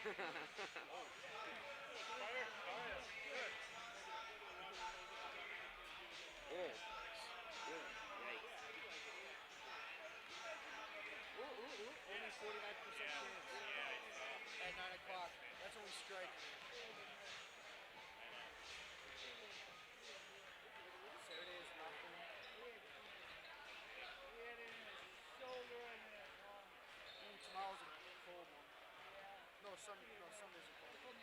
Good. Good. Yikes. Only 49% chance at 9 o'clock. That's when we strike. Saturday is nothing. Tomorrow's a cold one. No, Sunday's a cold one.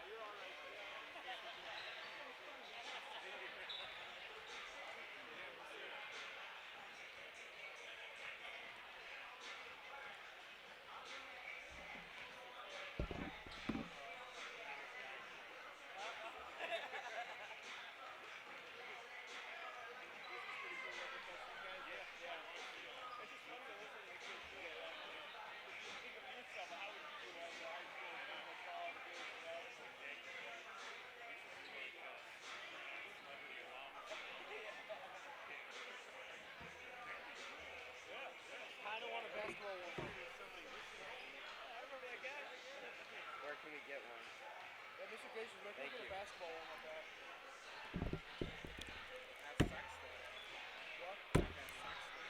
You're all right. Kind of want a basketball one. I remember that guy. Where can we get one? Yeah, Mr. Gates, where can we get a basketball one like that? That sucks though. What? That sucks though.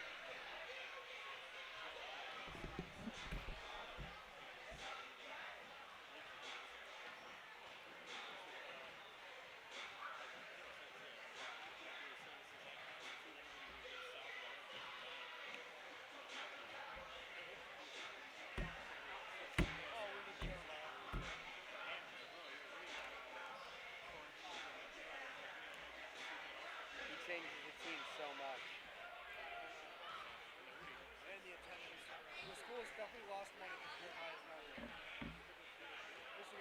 He changes the team so much. And the attendance. The school has definitely lost money because Jeremiah's not here.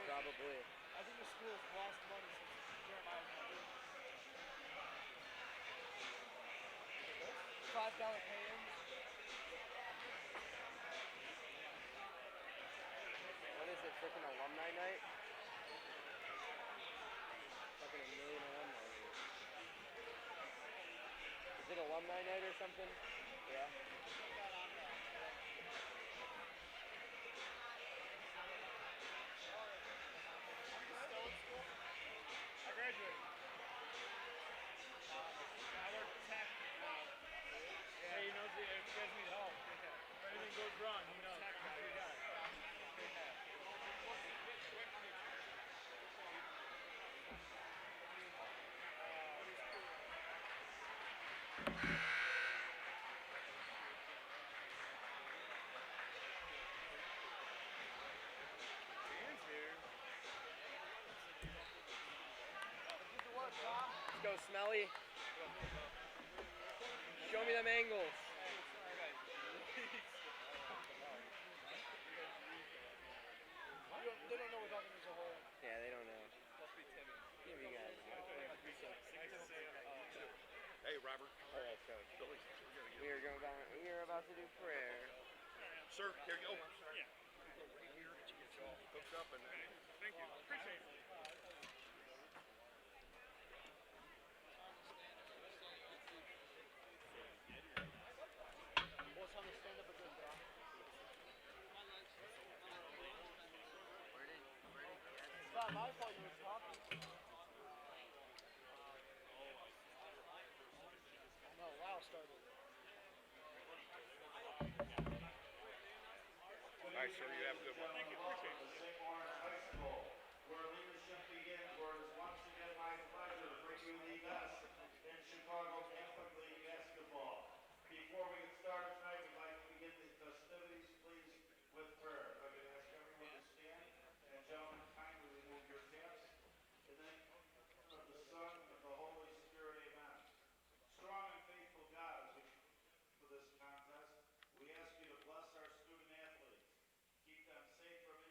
Probably. I think the school has lost money since Jeremiah's not here. $5 pay-ins. What is it, freaking alumni night? Fucking a million alumni night. Is it alumni night or something? Yeah. I graduated. I work tech now. Yeah, he knows if you guys need help. If anything goes wrong, he knows. Tech guy. Dan's here. Let's go, Smelly. Show me them angles. They don't know we're talking as a whole. Yeah, they don't know. Must be Timmy. Give you guys. Hey, Robert. All right, Coach. Billy. We are about to do prayer. Sir, here you go. Yeah. Right here to get you all hooked up and Thank you. Appreciate it. What's on the stand-up again, bro? It's not my fault you were talking. No, Lau started. all right, sir. You have a good one. Thank you. Appreciate it. High School, where leadership begins, where it is once again my pleasure to bring you the best in Chicago Catholic League basketball. Before we get started tonight, we'd like to begin the festivities, please, with prayer. If I could ask everyone to stand, and gentlemen, kindly remove your caps. In the name of the Son, and of the Holy Spirit, amen. Strong and faithful God, as we for this contest, we ask you to bless our student athletes. Keep them safe from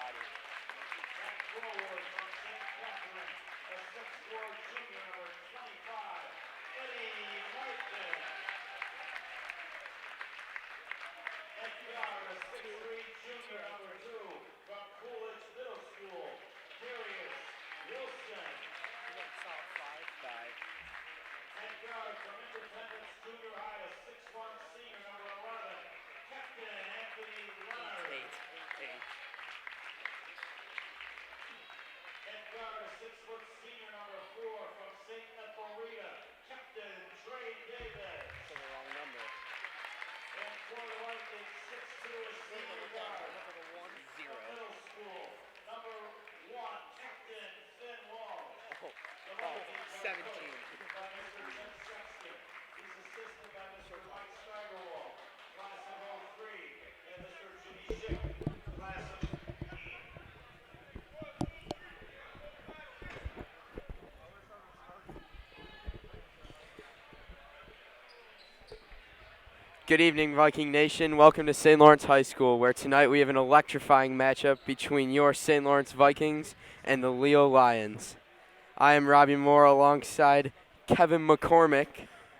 body. Back forward from St. Catherine, a 6'4" junior, number 25, Eddie Martin. At guard, a 6'3" junior, number 2, from Coolidge Middle School, Darius Wilson. Five. At guard from Independence Junior High, a 6'1" senior, number 11, Captain Anthony Leonard. Eight. At guard, a 6' senior, number 4, from St. Ethelreda, Captain Trey Davis. That's the wrong number. And for the right, a 6'2" senior guard Zero. from middle school, number 1, Captain Finn Wall. Oh, The Vikings are 17. coached by Mr. Jim Sexton. He's assisted by Mr. Mike Steigerwald, class of 03, and Mr. Jimmy Schick, class of 15. Good evening, Viking Nation. Welcome to St. Laurence High School, where tonight we have an electrifying matchup between your St. Laurence Vikings and the Leo Lions. I am Robbie Moore alongside Kevin McCormick.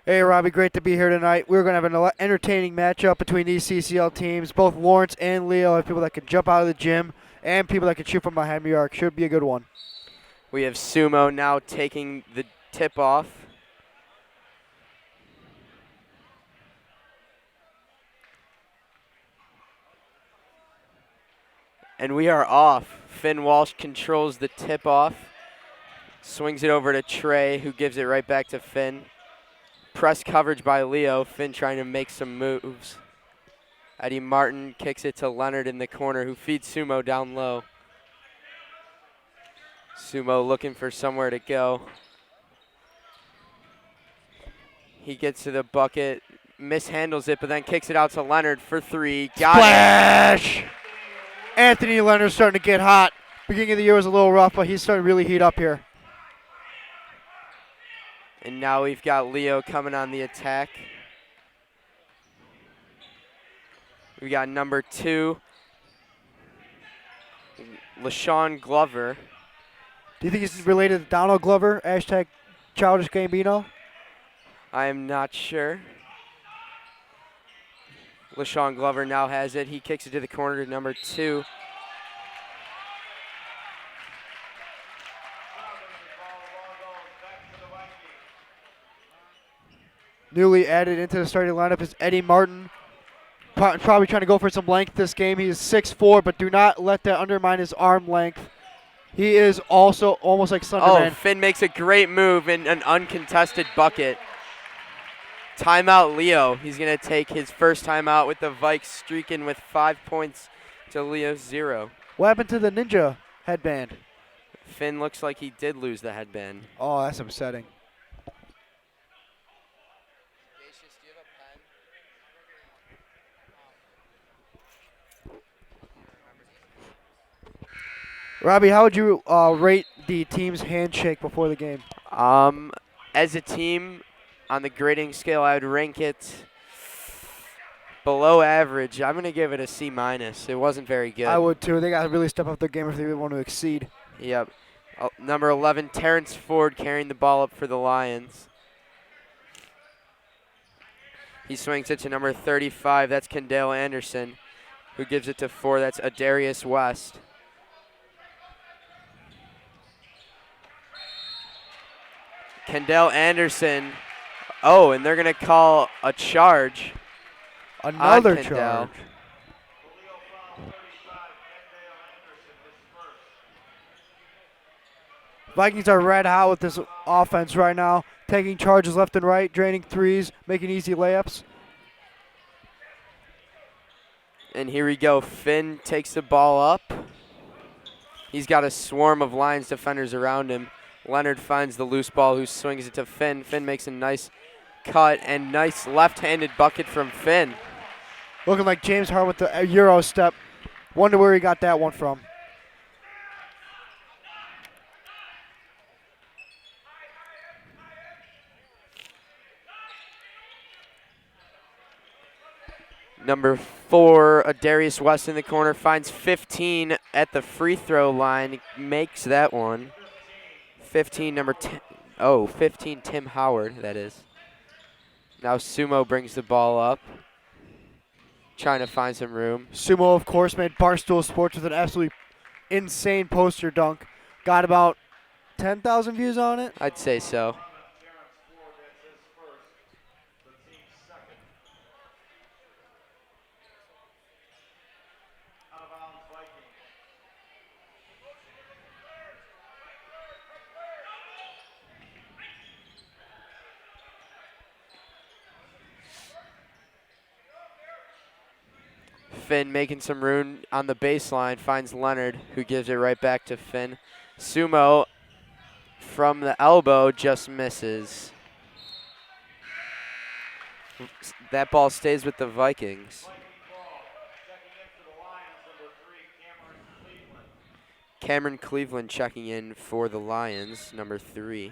Hey, Robbie, great to be here tonight. We're going to have an entertaining matchup between these CCL teams. Both Laurence and Leo have people that can jump out of the gym and people that can shoot from behind the arc. Should be a good one. We have Sumo now taking the tip-off. And we are off. Finn Walsh controls the tip-off. Swings it over to Trey, who gives it right back to Finn. Press coverage by Leo. Finn trying to make some moves. Eddie Martin kicks it to Leonard in the corner, who feeds Sumo down low. Sumo looking for somewhere to go. He gets to the bucket, mishandles it, but then kicks it out to Leonard for three. Got Splash! Anthony Leonard's starting to get hot. Beginning of the year was a little rough, but he's starting to really heat up here. And now we've got Leo coming on the attack. We got number 2, Lashawn Glover. Do you think he's related to Donald Glover? Hashtag Childish Gambino? I am not sure. Lashawn Glover now has it. He kicks it to the corner to number 2. Newly added into the starting lineup is Eddie Martin. Probably trying to go for some length this game. He is 6'4", but do not let that undermine his arm length. He is also almost like Sunderman. Oh, Finn makes a great move in an uncontested bucket. Timeout Leo. He's going to take his first timeout with the Vikes streaking with 5 points to Leo's 0. What happened to the ninja headband? Finn looks like he did lose the headband. Oh, that's upsetting. Robbie, how would you rate the team's handshake before the game? As a team, on the grading scale, I would rank it below average. I'm going to give it a C-. It wasn't very good. I would too. They got to really step up their game if they really want to exceed. Yep. Number 11, Terrence Ford carrying the ball up for the Lions. He swings it to number 35. That's Kendall Anderson, who gives it to 4. That's Adarius West. Kendall Anderson. Oh, and they're going to call a charge. Another on Kendall. charge. Vikings are red hot with this offense right now, taking charges left and right, draining threes, making easy layups. And here we go. Finn takes the ball up. He's got a swarm of Lions defenders around him. Leonard finds the loose ball, who swings it to Finn. Finn makes a nice cut and nice left-handed bucket from Finn. Looking like James Harden with the Euro step. Wonder where he got that one from. Number 4, Adarius West in the corner, finds 15 at the free throw line, makes that one. 15, number 10. Oh, 15, Tim Howard, that is. Now Sumo brings the ball up, trying to find some room. Sumo, of course, made Barstool Sports with an absolutely insane poster dunk. Got about 10,000 views on it. I'd say so. Terrence Ford, that's his first. The team's second. Out of bounds, Vikings. Finn making some room on the baseline, finds Leonard, who gives it right back to Finn. Sumo from the elbow just misses. That ball stays with the Vikings. Viking ball. Checking in for the Lions, number 3, Cameron Cleveland. Cameron Cleveland checking in for the Lions, number 3.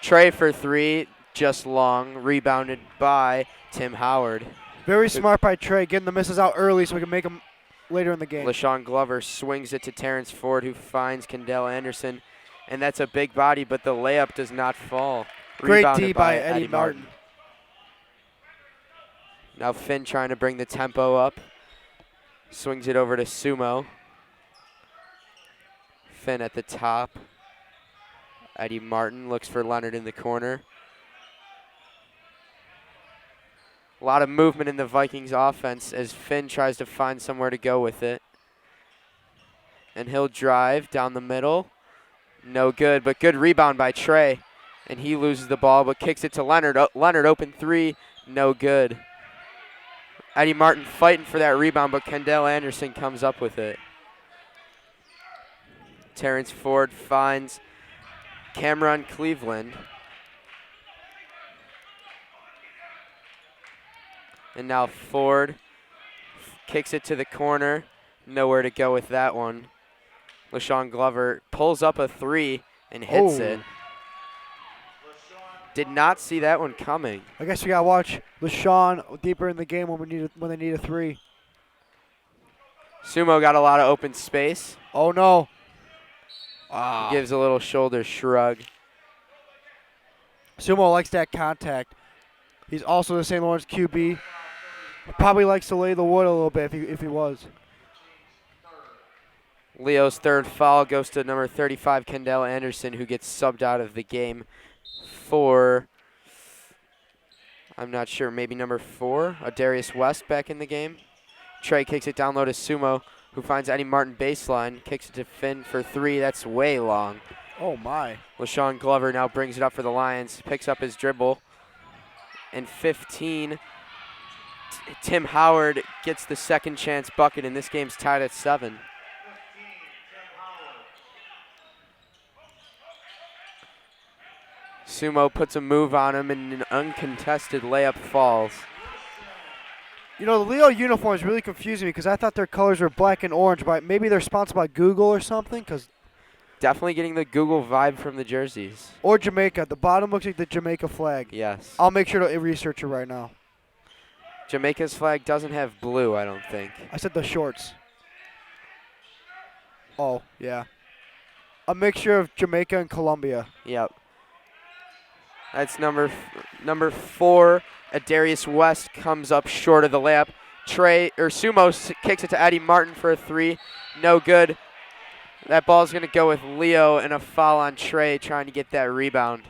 Trey for 3, just long, rebounded by Tim Howard. Very smart by Trey, getting the misses out early so we can make them later in the game. Lashawn Glover swings it to Terrence Ford, who finds Kendall Anderson, and that's a big body, but the layup does not fall. Great Rebounded D by Eddie Martin. Now Finn trying to bring the tempo up. Swings it over to Sumo. Finn at the top. Eddie Martin looks for Leonard in the corner. A lot of movement in the Vikings offense as Finn tries to find somewhere to go with it. And he'll drive down the middle. No good, but good rebound by Trey. And he loses the ball, but kicks it to Leonard. Leonard open 3, no good. Eddie Martin fighting for that rebound, but Kendall Anderson comes up with it. Terrence Ford finds Cameron Cleveland. And now Ford kicks it to the corner. Nowhere to go with that one. Lashawn Glover pulls up a 3 and hits it. Did not see that one coming. I guess we gotta watch Lashawn deeper in the game when they need a 3. Sumo got a lot of open space. Oh no. Gives a little shoulder shrug. Sumo likes that contact. He's also the St. Lawrence QB. Probably likes to lay the wood a little bit if he was. Leo's third foul goes to number 35, Kendall Anderson, who gets subbed out of the game for, I'm not sure, maybe number 4, Adarius West back in the game. Trey kicks it down low to Sumo, who finds Eddie Martin baseline, kicks it to Finn for 3. That's way long. Oh my. Lashawn Glover now brings it up for the Lions, picks up his dribble, and 15, Tim Howard gets the second chance bucket, and this game's tied at 7. Sumo puts a move on him, and an uncontested layup falls. You know, the Leo uniforms really confusing me because I thought their colors were black and orange, but maybe they're sponsored by Google or something. Definitely getting the Google vibe from the jerseys. Or Jamaica. The bottom looks like the Jamaica flag. Yes. I'll make sure to research it right now. Jamaica's flag doesn't have blue, I don't think. I said the shorts. Oh, yeah. A mixture of Jamaica and Colombia. Yep. That's number 4. Adarius West comes up short of the layup. Sumo kicks it to Eddie Martin for a 3. No good. That ball's going to go with Leo, and a foul on Trey trying to get that rebound.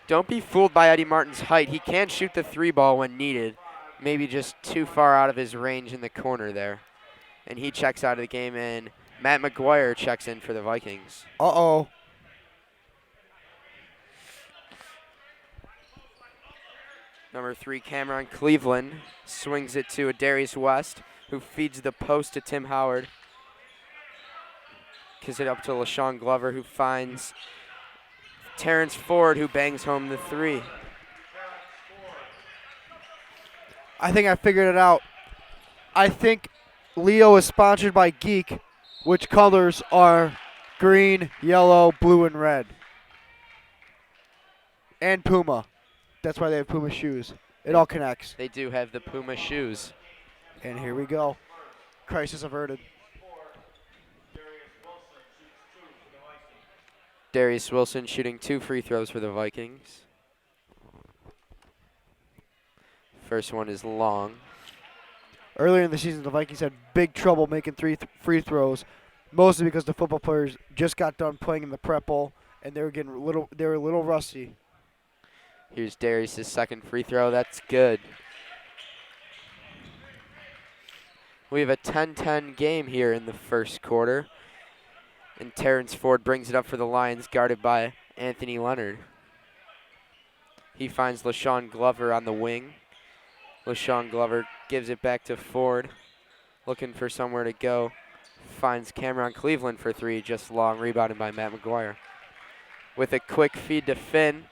Don't be fooled by Eddie Martin's height. He can shoot the 3 ball when needed. Maybe just too far out of his range in the corner there. And he checks out of the game, and Matt McGuire checks in for the Vikings. Uh-oh. Number 3, Cameron Cleveland swings it to Adarius West, who feeds the post to Tim Howard. Gives it up to Lashawn Glover, who finds Terrence Ford, who bangs home the 3. I think I figured it out. I think Leo is sponsored by Geek, which colors are green, yellow, blue, and red. And Puma. That's why they have Puma shoes. It all connects. They do have the Puma shoes. And here we go. Crisis averted. Darius Wilson shooting 2 free throws for the Vikings. First one is long. Earlier in the season, the Vikings had big trouble making free throws, mostly because the football players just got done playing in the prep bowl and they were a little rusty. Here's Darius' second free throw. That's good. We have a 10-10 game here in the first quarter. And Terrence Ford brings it up for the Lions, guarded by Anthony Leonard. He finds Lashawn Glover on the wing. Lashawn Glover gives it back to Ford, looking for somewhere to go. Finds Cameron Cleveland for 3, just long, rebounded by Matt McGuire. With a quick feed to Finn.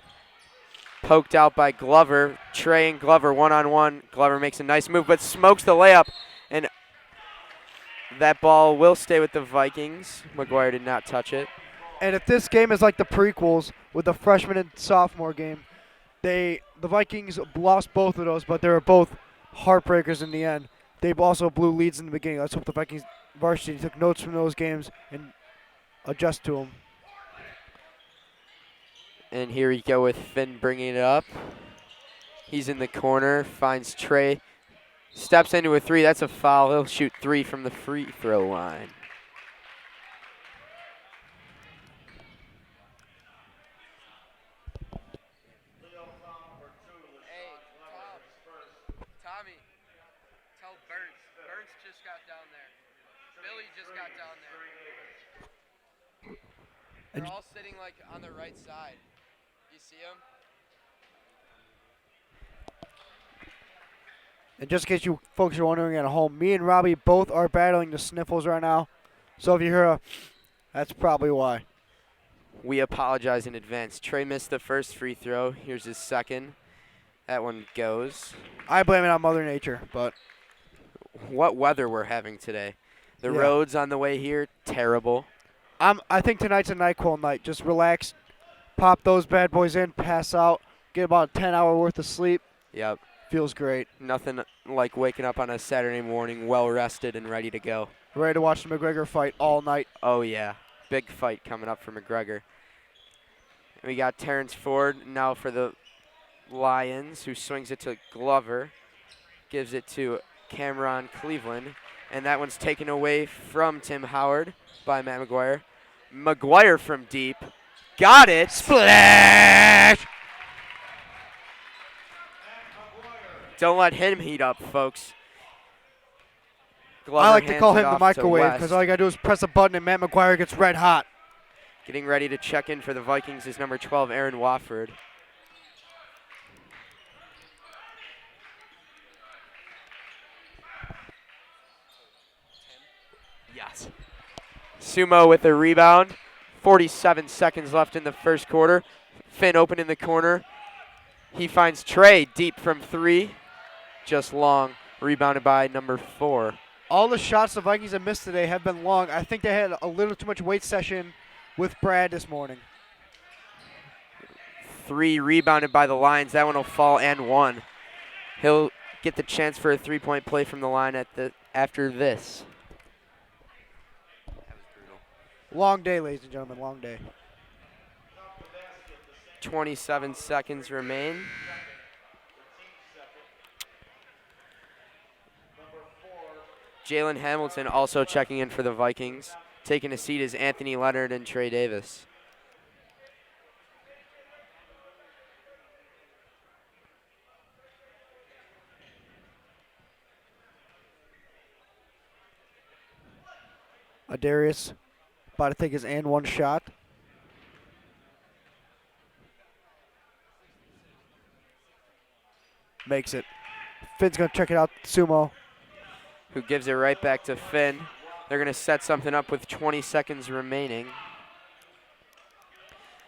Poked out by Glover. Trey and Glover one-on-one. Glover makes a nice move, but smokes the layup. And that ball will stay with the Vikings. McGuire did not touch it. And if this game is like the prequels with the freshman and sophomore game, the Vikings lost both of those, but they were both heartbreakers in the end. They also blew leads in the beginning. Let's hope the Vikings varsity took notes from those games and adjust to them. And here we go with Finn bringing it up. He's in the corner, finds Trey, steps into a 3. That's a foul. He'll shoot 3 from the free throw line. Tommy, tell Burns. Burns just got down there. Billy just got down there. They're all sitting like on the right side. You see them? And just in case you folks are wondering at home, me and Robbie both are battling the sniffles right now. So if you hear that's probably why. We apologize in advance. Trey missed the first free throw. Here's his second. That one goes. I blame it on Mother Nature, but What weather we're having today. The Yeah. roads on the way here, terrible. I think tonight's a NyQuil night. Just relax, pop those bad boys in, pass out, get about a 10-hour worth of sleep. Yep. Feels great. Nothing like waking up on a Saturday morning well rested and ready to go. Ready to watch the McGregor fight all night. Oh, yeah. Big fight coming up for McGregor. And we got Terrence Ford now for the Lions, who swings it to Glover. Gives it to Cameron Cleveland. And that one's taken away from Tim Howard by Matt McGuire. McGuire from deep. Got it. Splash! Don't let him heat up, folks. Glover I like to hands call it him the off to microwave West. because all you got to do is press a button and Matt McGuire gets red hot. Getting ready to check in for the Vikings is number 12, Aaron Wofford. Yes. Sumo with a rebound. 47 seconds left in the first quarter. Finn open in the corner. He finds Trey deep from 3. Just long. Rebounded by number 4. All the shots the Vikings have missed today have been long. I think they had a little too much weight session with Brad this morning. 3 rebounded by the Lions. That one will fall and 1. He'll get the chance for a 3-point play from the line after this. That was brutal. Long day, ladies and gentlemen, long day. 27 seconds remain. Jalen Hamilton also checking in for the Vikings. Taking a seat is Anthony Leonard and Trey Davis. Darius about to take his and one shot. Makes it. Finn's going to check it out. Sumo. Who gives it right back to Finn. They're going to set something up with 20 seconds remaining.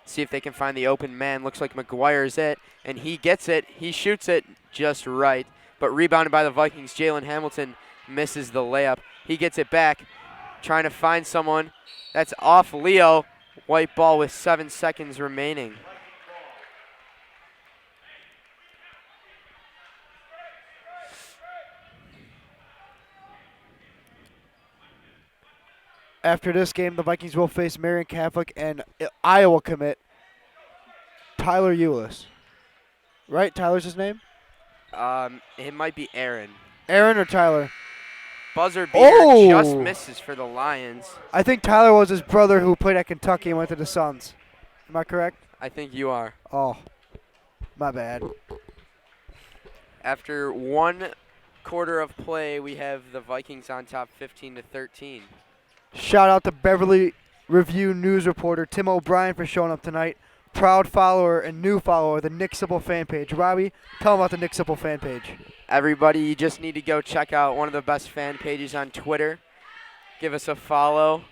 See if they can find the open man. Looks like McGuire's it, and he gets it. He shoots it just right, but rebounded by the Vikings. Jalen Hamilton misses the layup. He gets it back, trying to find someone. That's off Leo. White ball with 7 seconds remaining. After this game, the Vikings will face Marion Catholic and Iowa commit Tyler Eulis. Right? Tyler's his name? It might be Aaron. Aaron or Tyler? Buzzer beater just Oh! misses for the Lions. I think Tyler was his brother who played at Kentucky and went to the Suns. Am I correct? I think you are. Oh, my bad. After 1 quarter of play, we have the Vikings on top 15-13. Shout out to Beverly Review news reporter Tim O'Brien for showing up tonight. Proud follower and new follower of the Nick Sipple fan page. Robbie, tell them about the Nick Sipple fan page. Everybody, you just need to go check out one of the best fan pages on Twitter. Give us a follow.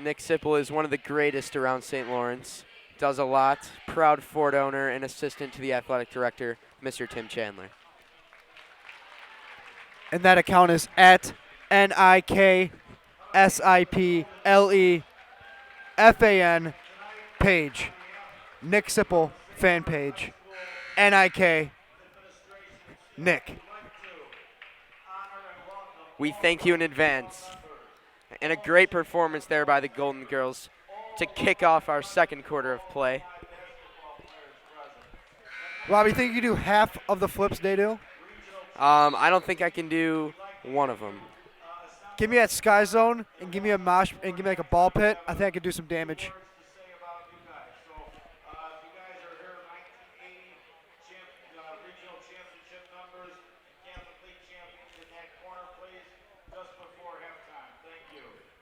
Nick Sipple is one of the greatest around St. Lawrence. Does a lot. Proud Ford owner and assistant to the athletic director, Mr. Tim Chandler. And that account is at NIKSIPLEFAN page. Nick Sipple fan page. NIK Nick. We thank you in advance. And a great performance there by the Golden Girls to kick off our second quarter of play. Robbie, think you can do half of the flips they do? I don't think I can do one of them. Give me that sky zone and give me a mosh and give me like a ball pit. I think I could do some damage.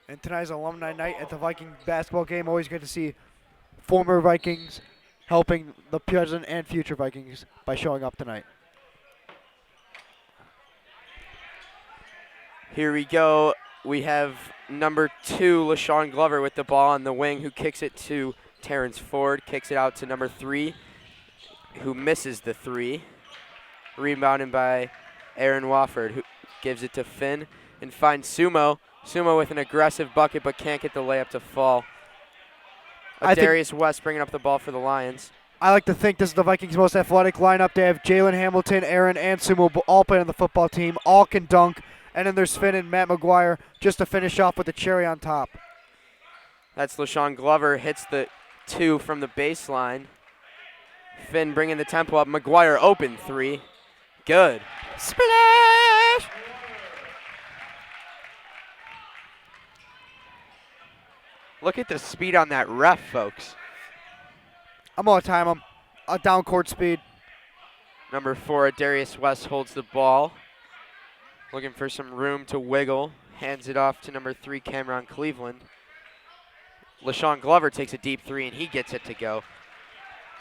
And tonight's alumni night at the Viking basketball game. Always good to see former Vikings helping the present and future Vikings by showing up tonight. Here we go. We have number 2, Lashawn Glover, with the ball on the wing, who kicks it to Terrence Ford. Kicks it out to number 3, who misses the 3. Rebounded by Aaron Wofford, who gives it to Finn and finds Sumo. Sumo with an aggressive bucket, but can't get the layup to fall. Darius West bringing up the ball for the Lions. I like to think this is the Vikings' most athletic lineup. They have Jalen Hamilton, Aaron, and Sumo all playing on the football team. All can dunk. And then there's Finn and Matt McGuire just to finish off with the cherry on top. That's Lashawn Glover. Hits the 2 from the baseline. Finn bringing the tempo up. McGuire open 3. Good. Splash! Look at the speed on that ref, folks. I'm going to time him. Down court speed. Number 4, Darius West holds the ball. Looking for some room to wiggle. Hands it off to number 3, Cameron Cleveland. Lashawn Glover takes a deep 3, and he gets it to go.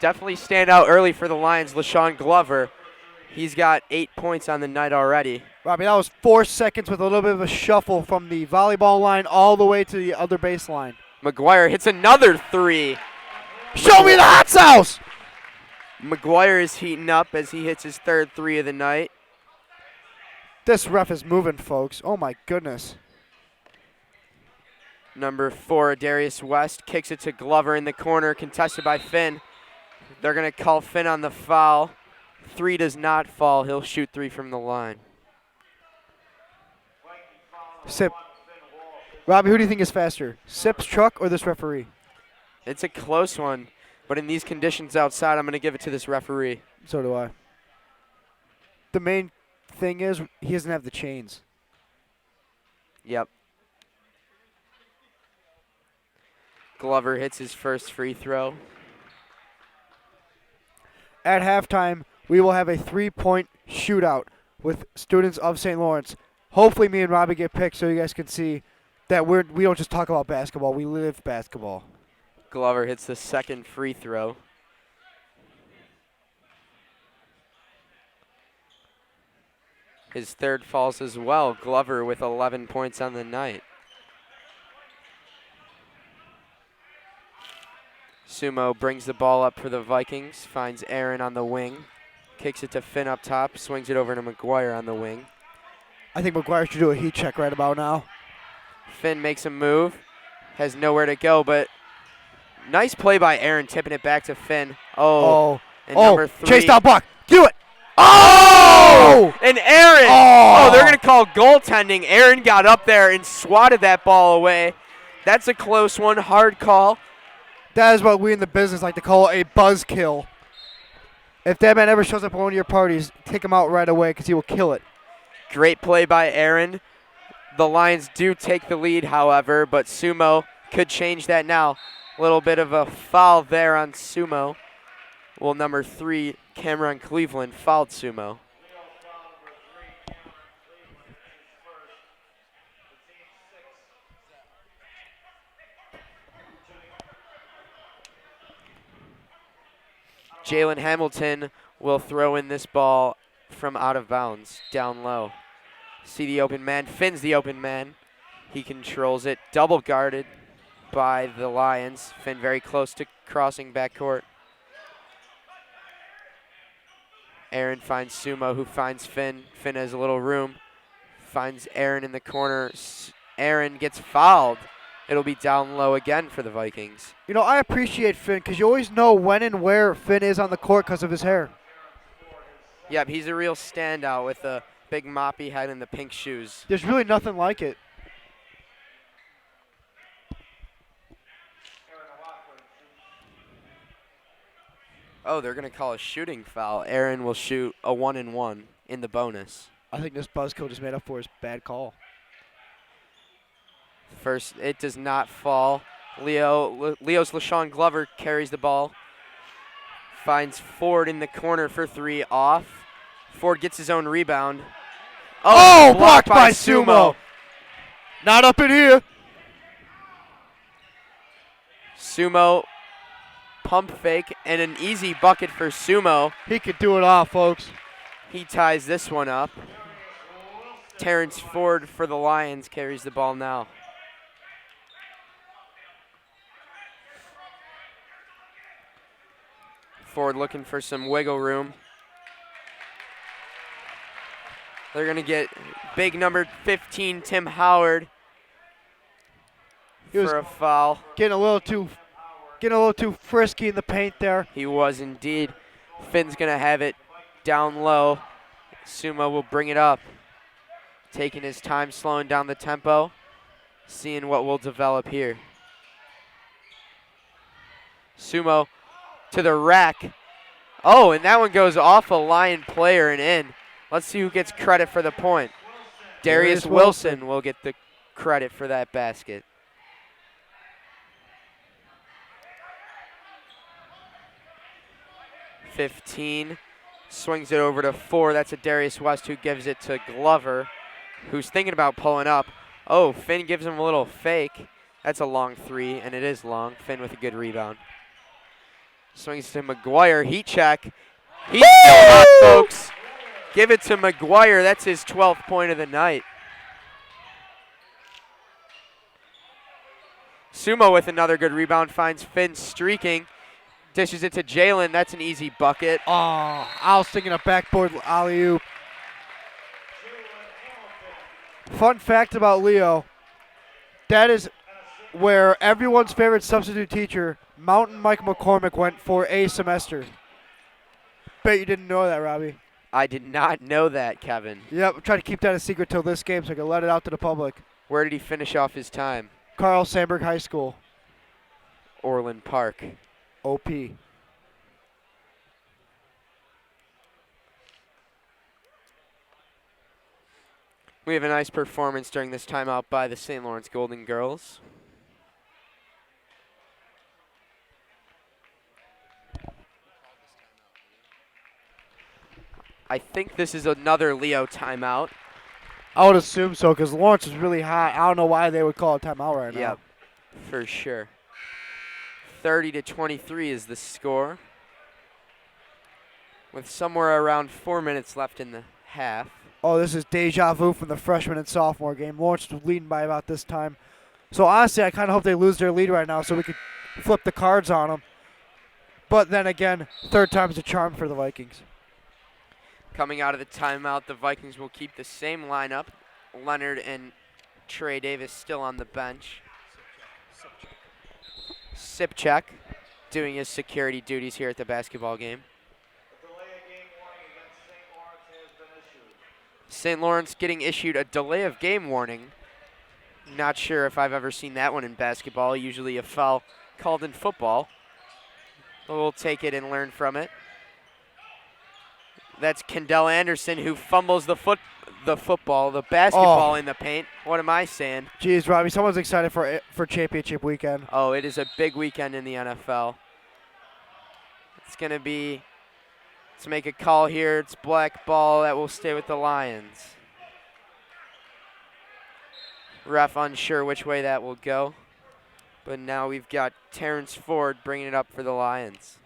Definitely stand out early for the Lions, Lashawn Glover. He's got 8 points on the night already. Robbie, that was 4 seconds with a little bit of a shuffle from the volleyball line all the way to the other baseline. McGuire hits another 3. Show me the hot sauce! McGuire is heating up as he hits his 3rd 3 of the night. This ref is moving, folks. Oh, my goodness. Number 4, Darius West, kicks it to Glover in the corner, contested by Finn. They're going to call Finn on the foul. 3 does not fall. He'll shoot 3 from the line. Sip. Robbie, who do you think is faster? Sip's truck or this referee? It's a close one, but in these conditions outside, I'm going to give it to this referee. So do I. The main thing is he doesn't have the chains. Yep. Glover hits his first free throw. At halftime, we will have a 3-point shootout with students of St. Lawrence. Hopefully me and Robbie get picked so you guys can see that we don't just talk about basketball, we live basketball. Glover hits the second free throw. His 3rd falls as well. Glover with 11 points on the night. Sumo brings the ball up for the Vikings, finds Aaron on the wing, kicks it to Finn up top, swings it over to McGuire on the wing. I think McGuire should do a heat check right about now. Finn makes a move, has nowhere to go, but nice play by Aaron, tipping it back to Finn. And number 3. Chase down block. Do it. Oh! And Aaron. Oh, they're going to call goaltending. Aaron got up there and swatted that ball away. That's a close one. Hard call. That is what we in the business like to call a buzzkill. If that man ever shows up at one of your parties, take him out right away because he will kill it. Great play by Aaron. The Lions do take the lead, however, but Sumo could change that now. A little bit of a foul there on Sumo. Well, number 3, Cameron Cleveland, fouled Sumo. Jalen Hamilton will throw in this ball from out of bounds, down low. See the open man, Finn's the open man. He controls it, double guarded by the Lions. Finn very close to crossing backcourt. Aaron finds Sumo, who finds Finn. Finn has a little room, finds Aaron in the corner. Aaron gets fouled. It'll be down low again for the Vikings. You know, I appreciate Finn because you always know when and where Finn is on the court because of his hair. Yep, he's a real standout with the big moppy head and the pink shoes. There's really nothing like it. Oh, they're going to call a shooting foul. Aaron will shoot a 1-and-1 in the bonus. I think this buzzkill just made up for his bad call. First, it does not fall. Leo's Lashawn Glover carries the ball. Finds Ford in the corner for 3, off. Ford gets his own rebound. Oh, blocked by Sumo. Not up in here. Sumo, pump fake, and an easy bucket for Sumo. He could do it all, folks. He ties this one up. Terrence Ford for the Lions carries the ball now. Ford looking for some wiggle room. They're going to get big number 15, Tim Howard, for a foul. Getting a little too frisky in the paint there. He was indeed. Finn's going to have it down low. Sumo will bring it up. Taking his time, slowing down the tempo, seeing what will develop here. Sumo to the rack. Oh, and that one goes off a Lion player and in. Let's see who gets credit for the point. Darius Wilson will get the credit for that basket. .15, swings it over to 4. That's a Darius West who gives it to Glover, who's thinking about pulling up. Oh, Finn gives him a little fake. That's a long 3, and it is long. Finn with a good rebound. Swings to McGuire, heat check. He's still hot, folks. Give it to McGuire. That's his 12th point of the night. Sumo with another good rebound, finds Finn streaking. Dishes it to Jalen. That's an easy bucket. Oh, I was thinking a backboard alley-oop. Fun fact about Leo, that is where everyone's favorite substitute teacher, Mountain Mike McCormick, went for a semester. Bet you didn't know that, Robbie. I did not know that, Kevin. Yep, I'm trying to keep that a secret till this game so I can let it out to the public. Where did he finish off his time? Carl Sandburg High School. Orland Park. OP. We have a nice performance during this timeout by the St. Lawrence Golden Girls. I think this is another Leo timeout. I would assume so because Laurence is really hot. I don't know why they would call a timeout right now. Yep, for sure. 30-23 is the score, with somewhere around 4 minutes left in the half. Oh, this is deja vu from the freshman and sophomore game. Laurence was leading by about this time. So honestly, I kind of hope they lose their lead right now so we could flip the cards on them. But then again, third time's a charm for the Vikings. Coming out of the timeout, the Vikings will keep the same lineup. Leonard and Trey Davis still on the bench. Sipchak doing his security duties here at the basketball game. St. Lawrence getting issued a delay of game warning. Not sure if I've ever seen that one in basketball. Usually a foul called in football. But we'll take it and learn from it. That's Kendall Anderson who fumbles the basketball in the paint. What am I saying? Jeez, Robbie, someone's excited for championship weekend. Oh, it is a big weekend in the NFL. It's going to be, let's make a call here. It's black ball that will stay with the Lions. Ref unsure which way that will go. But now we've got Terrence Ford bringing it up for the Lions.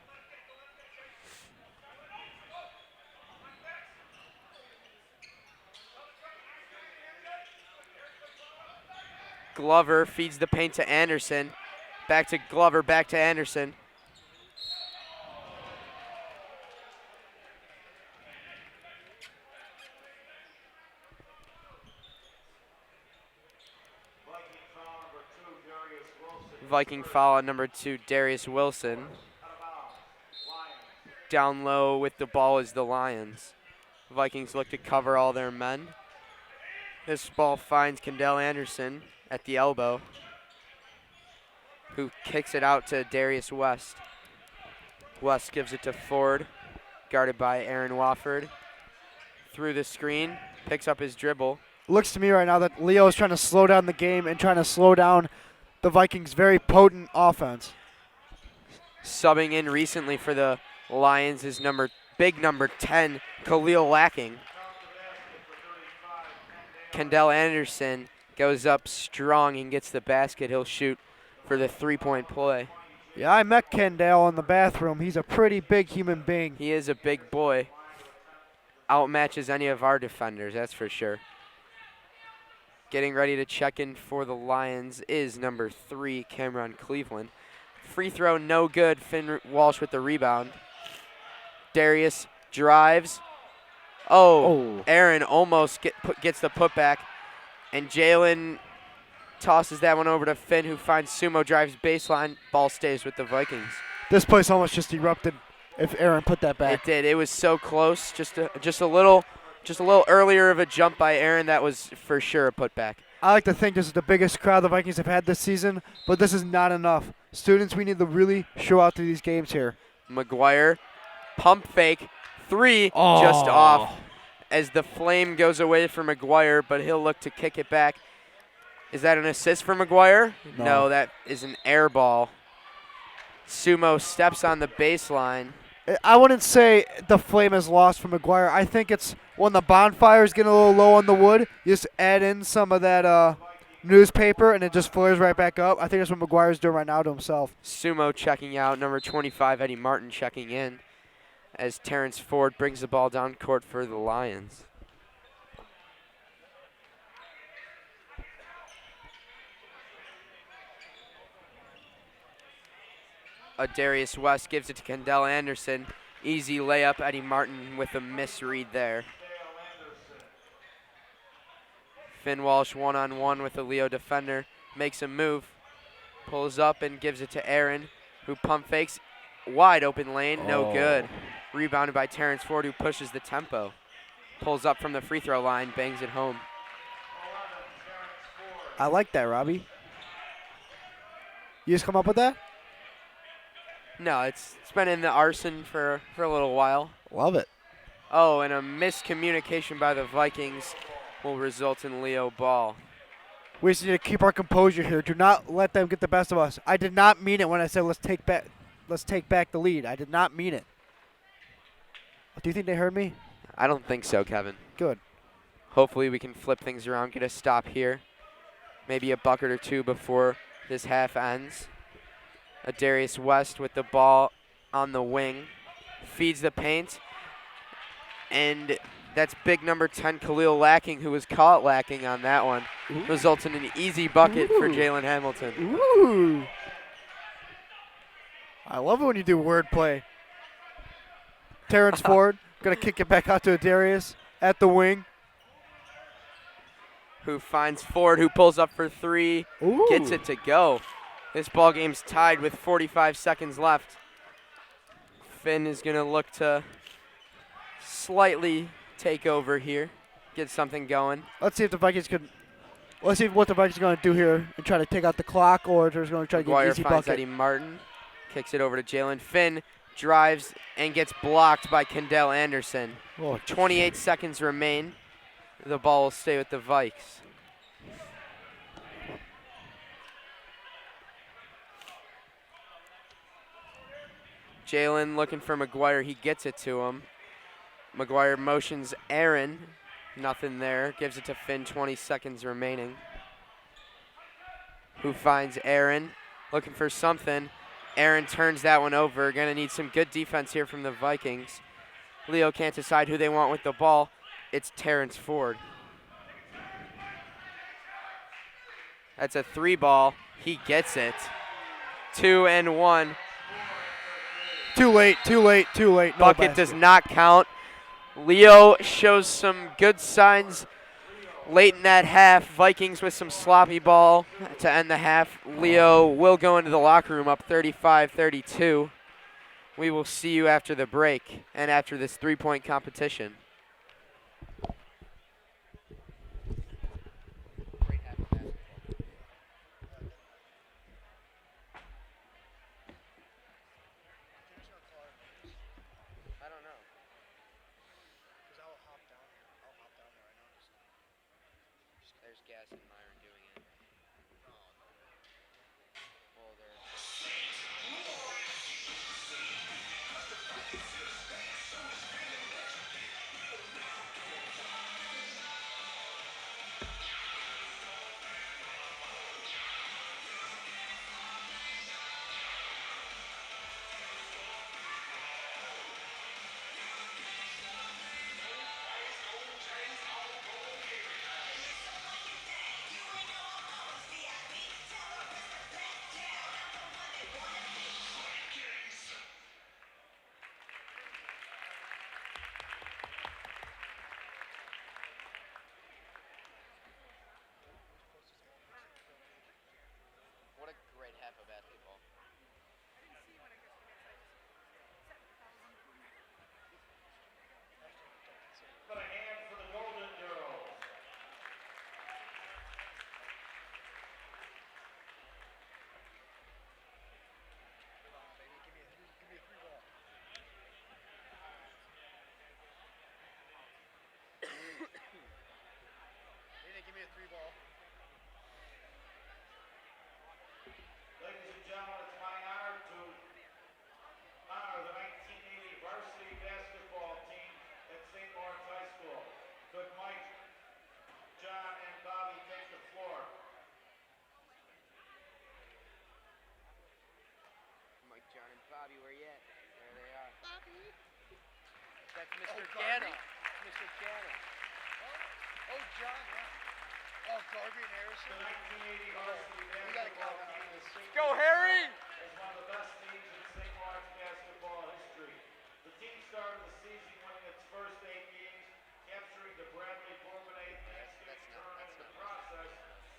Glover feeds the paint to Anderson. Back to Glover, back to Anderson. Viking foul on number 2, Darius Wilson. Down low with the ball is the Lions. Vikings look to cover all their men. This ball finds Kendall Anderson at the elbow, who kicks it out to Darius West. West gives it to Ford, guarded by Aaron Wofford. Through the screen, picks up his dribble. Looks to me right now that Leo is trying to slow down the game and trying to slow down the Vikings' very potent offense. Subbing in recently for the Lions is big number 10, Khalil Lacking. Kendall Anderson goes up strong and gets the basket. He'll shoot for the three-point play. Yeah, I met Kendall in the bathroom. He's a pretty big human being. He is a big boy. Outmatches any of our defenders, that's for sure. Getting ready to check in for the Lions is number 3, Cameron Cleveland. Free throw, no good. Finn Walsh with the rebound. Darius drives. Oh. Aaron almost gets the putback. And Jalen tosses that one over to Finn, who finds Sumo, drives baseline. Ball stays with the Vikings. This place almost just erupted if Aaron put that back. It did. It was so close. Just a little earlier of a jump by Aaron. That was for sure a putback. I like to think this is the biggest crowd the Vikings have had this season, but this is not enough. Students, we need to really show out to these games here. McGuire, pump fake, 3, just off as the flame goes away from McGuire, but he'll look to kick it back. Is that an assist for McGuire? No, that is an air ball. Sumo steps on the baseline. I wouldn't say the flame is lost from McGuire. I think it's when the bonfire is getting a little low on the wood, you just add in some of that newspaper and it just flares right back up. I think that's what McGuire's doing right now to himself. Sumo checking out, number 25, Eddie Martin checking in as Terrence Ford brings the ball down court for the Lions. Darius West gives it to Kendall Anderson. Easy layup. Eddie Martin with a misread there. Finn Walsh one-on-one with the Leo defender. Makes a move. Pulls up and gives it to Aaron, who pump fakes. Wide open lane. No good. Rebounded by Terrence Ford, who pushes the tempo. Pulls up from the free throw line. Bangs it home. I like that, Robbie. You just come up with that? No, it's been in the arson for a little while. Love it. Oh, and a miscommunication by the Vikings will result in Leo ball. We just need to keep our composure here. Do not let them get the best of us. I did not mean it when I said let's take back the lead. I did not mean it. Do you think they heard me? I don't think so, Kevin. Good. Hopefully we can flip things around, get a stop here. Maybe a bucket or two before this half ends. Darius West with the ball on the wing. Feeds the paint. And that's big number 10, Khalil Lacking, who was caught lacking on that one. Results in an easy bucket for Jalen Hamilton. Ooh. I love it when you do wordplay. Terrence Ford going to kick it back out to Darius at the wing. Who finds Ford, who pulls up for 3, gets it to go. This ball game's tied with 45 seconds left. Finn is going to look to slightly take over here, get something going. Let's see if the Vikings could Let's see what the Vikings are going to do here and try to take out the clock, or if they're going to try to get an McGuire easy finds bucket. Eddie Martin, kicks it over to Jalen. Finn drives and gets blocked by Kendall Anderson. Oh, 28 seconds remain. The ball will stay with the Vikes. Jalen looking for McGuire. He gets it to him. McGuire motions Aaron. Nothing there. Gives it to Finn. 20 seconds remaining. Who finds Aaron. Looking for something. Aaron turns that one over. Going to need some good defense here from the Vikings. Leo can't decide who they want with the ball. It's Terrence Ford. That's a 3 ball. He gets it. 2 and 1. Too late. No Bucket does basket. not count. Leo shows some good signs late in that half. Vikings with some sloppy ball to end the half. Leo will go into the locker room up 35-32. We will see you after the break and after this 3-point competition. I don't know. There's gas and Myron doing it. Well, what a great half of basketball. Put a hand for the Golden Girls. Ladies and gentlemen, it's my honor to honor the 1980 varsity basketball team at St. Laurence High School. Could Mike, John, and Bobby take the floor? Mike, John, and Bobby, where you at? There they are. Bobby. That's Mr. Gano. Mr. Gano. Oh, John, yeah. Oh, Garvey and Harrison. The 1980 varsity basketball team is Go, Harry! one of the best teams in St. Lawrence basketball history. The team started the season winning its first 8 games, capturing the Bradley Bourbonnais Thanksgiving tournament in the process,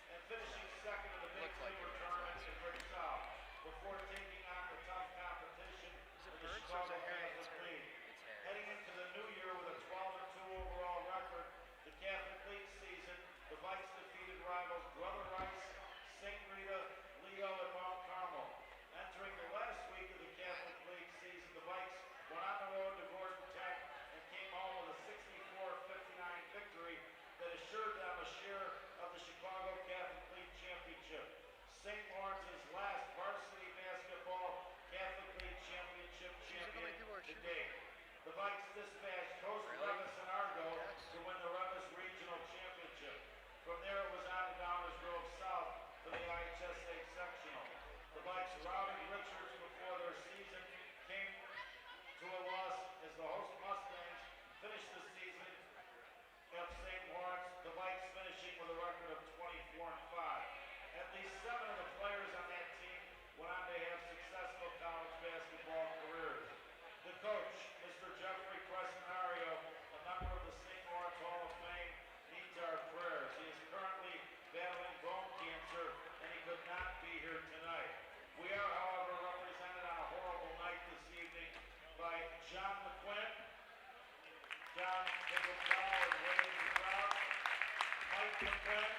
and finishing second in the Big Silver tournament in Great South, before taking on the tough competition in the Chicago Catholic League. Heading into the new year with a 12-2 overall record, the Catholic League season, the Vikes defeated rivals Brother Rice, St. Rita, Leo, and Mount Carmel. Entering the last week of the Catholic League season, the Vikes went on the road to Gordon Tech and came home with a 64-59 victory that assured them a share of the Chicago Catholic League championship. St. Lawrence's last varsity basketball Catholic League championship champion to date. The Vikes dispatched host Revis and Argo to win the Revis Regional Championship. From there, it was on to Downers Grove South for the IHSA sectional. The Vikes routed Richards before their season came to a loss as the host Mustangs finished the season at St. Lawrence, the Vikes finishing with a record of 24-5. At least 7 of the players on that team went on to have successful college basketball careers. The coach, Mr. Jeffrey Crescenario, a member of the St. Lawrence Hall of Fame, needs our prayers. He is currently battling bone cancer, and he could not be here tonight. We are, however, represented on a horrible night this evening by John McQuinn. John, take a bow and wave to the crowd. Mike McQuinn.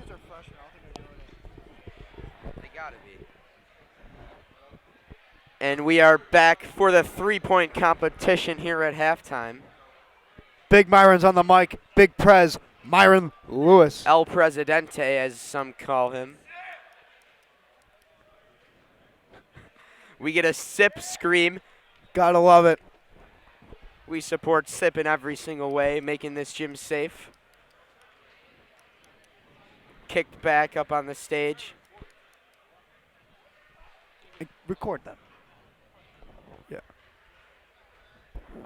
are freshmen. I don't think they're doing it. They gotta be. And we are back for the three-point competition here at halftime. Big Myron's on the mic. Big Prez. Myron Lewis. El Presidente, as some call him. We get a sip scream. Gotta love it. We support SIP in every single way, making this gym safe. Kicked back up on the stage. Record them. Yeah.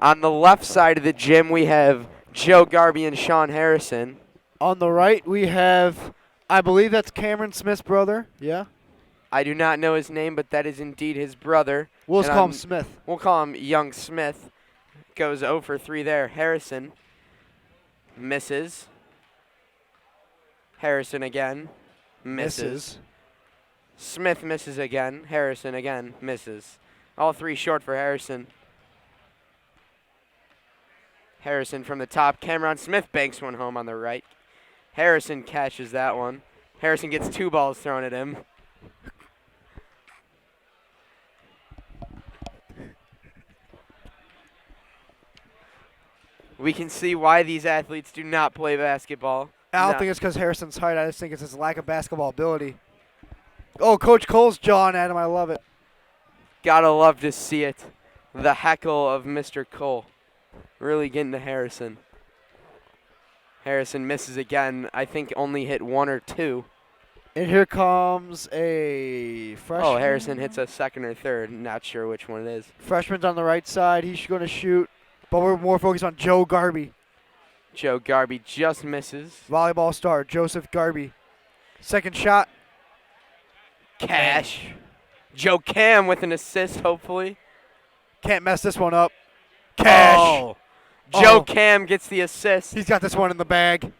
On the left side of the gym, we have Joe Garby and Sean Harrison. On the right, we have, I believe that's Cameron Smith's brother. Yeah. I do not know his name, but that is indeed his brother. We'll just And call on- him Smith. We'll call him Young Smith. Goes 0 for 3 there. Harrison misses. Harrison again. Misses. Smith misses again. Harrison again misses. All three short for Harrison. Harrison from the top. Cameron Smith banks one home on the right. Harrison catches that one. Harrison gets 2 balls thrown at him. We can see why these athletes do not play basketball. I don't No. think it's because Harrison's height. I just think it's his lack of basketball ability. Oh, Coach Cole's jawing at him. I love it. Gotta love to see it. The heckle of Mr. Cole. Really getting to Harrison. Harrison misses again. I think only hit 1 or 2. And here comes a freshman. Oh, Harrison hits a second or third. Not sure which one it is. Freshman's on the right side. He's going to shoot. But we're more focused on Joe Garby. Joe Garby just misses. Volleyball star, Joseph Garby. Second shot. Cash. Joe Cam with an assist, hopefully. Can't mess this one up. Cash. Oh. Joe Oh. Cam gets the assist. He's got this one in the bag.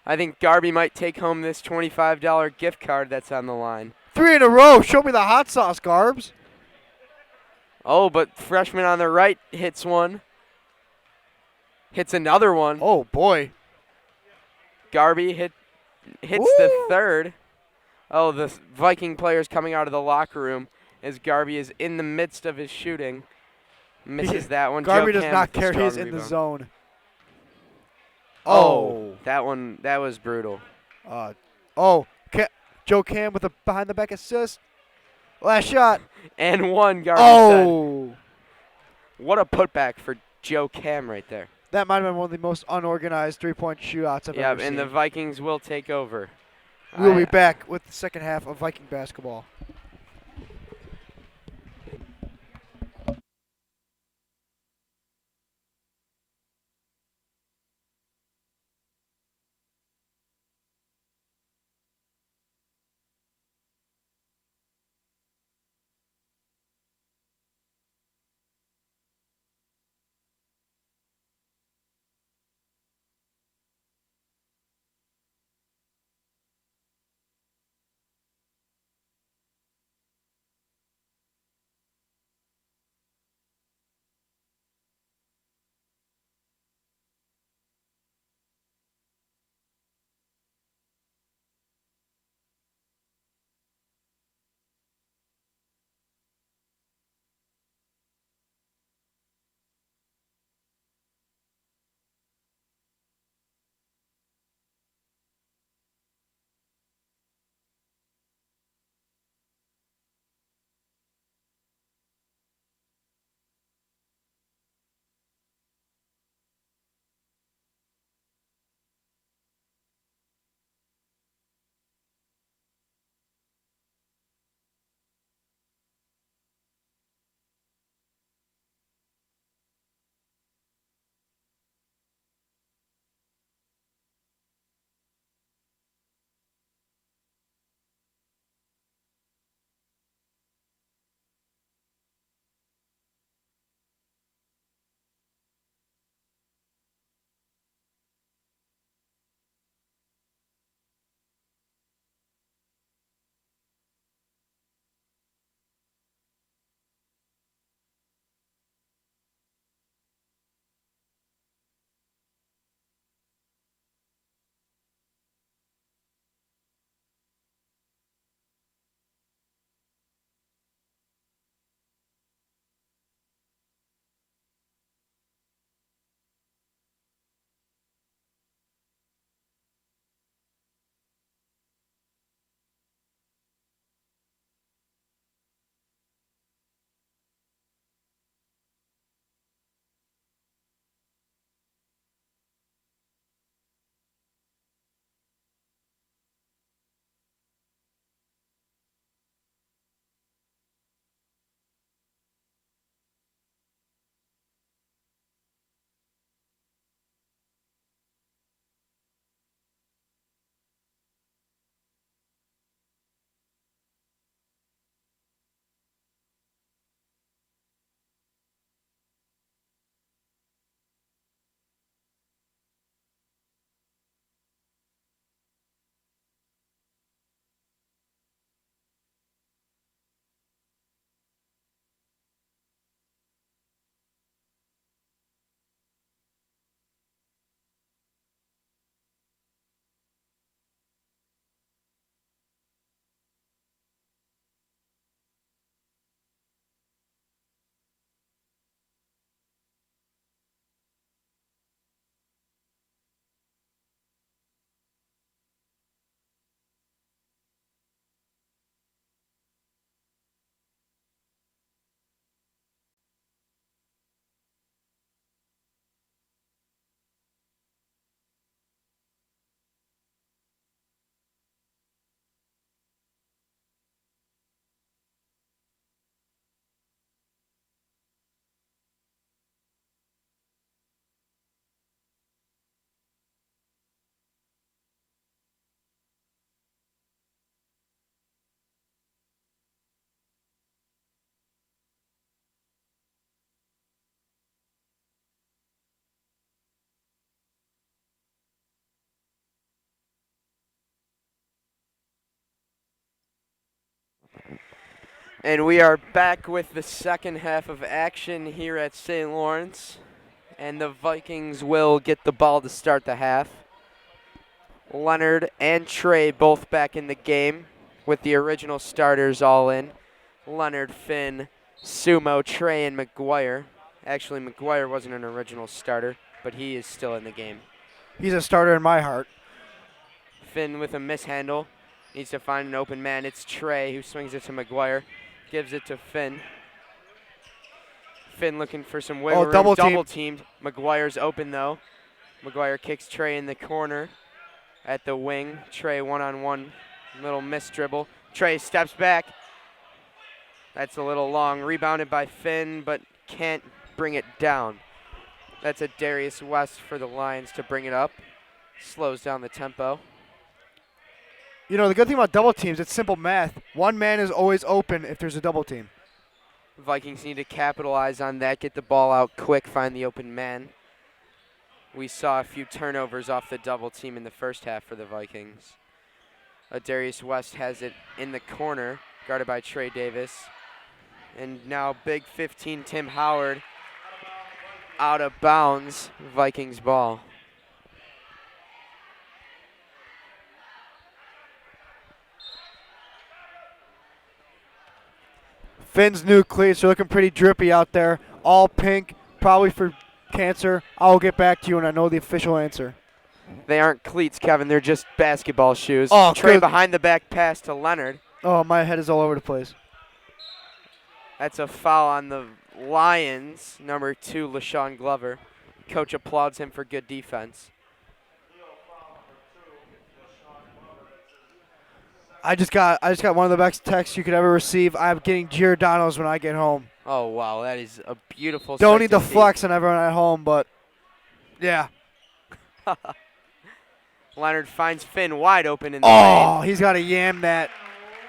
I think Garby might take home this $25 gift card that's on the line. 3 in a row. Show me the hot sauce, Garbs. Oh, but freshman on the right hits one. Hits another one. Oh, boy. Garby hits Woo. the third. Oh, the Viking player's coming out of the locker room as Garby is in the midst of his shooting. Misses that one. Garby Joe does Cam not with the care. He's strong in the rebound. zone. Oh, that was brutal. Joe Cam with a behind-the-back assist. Last shot. And one, Garby said. Oh. What a putback for Joe Cam right there. That might have been one of the most unorganized three-point shootouts I've Yeah, ever and seen. the Vikings will take over. We'll be back with the second half of Viking basketball. And we are back with the second half of action here at St. Laurence. And the Vikings will get the ball to start the half. Leonard and Trey both back in the game with the original starters all in. Leonard, Finn, Sumo, Trey, and McGuire. Actually, McGuire wasn't an original starter, but he is still in the game. He's a starter in my heart. Finn with a mishandle. Needs to find an open man. It's Trey who swings it to McGuire. Gives it to Finn. Finn looking for some wiggle room. Double teamed. McGuire's open though. McGuire kicks Trey in the corner at the wing. Trey one-on-one. Little miss dribble. Trey steps back. That's a little long. Rebounded by Finn, but can't bring it down. That's a Darius West for the Lions to bring it up. Slows down the tempo. You know, the good thing about double teams, it's simple math. One man is always open if there's a double team. Vikings need to capitalize on that, get the ball out quick, find the open man. We saw a few turnovers off the double team in the first half for the Vikings. Darius West has it in the corner, guarded by Trey Davis. And now big 15, Tim Howard, out of bounds, Vikings ball. Finn's new cleats are looking pretty drippy out there. All pink, probably for cancer. I'll get back to you when I know the official answer. They aren't cleats, Kevin. They're just basketball shoes. Oh, Trey good. behind the back pass to Leonard. Oh, my head is all over the place. That's a foul on the Lions, number 2, Lashawn Glover. Coach applauds him for good defense. I just got one of the best texts you could ever receive. I'm getting Giordano's when I get home. Oh, wow, that is a beautiful Don't sight need to the see. flex on everyone at home, but yeah. Leonard finds Finn wide open in the Oh, lane. he's got to yam that.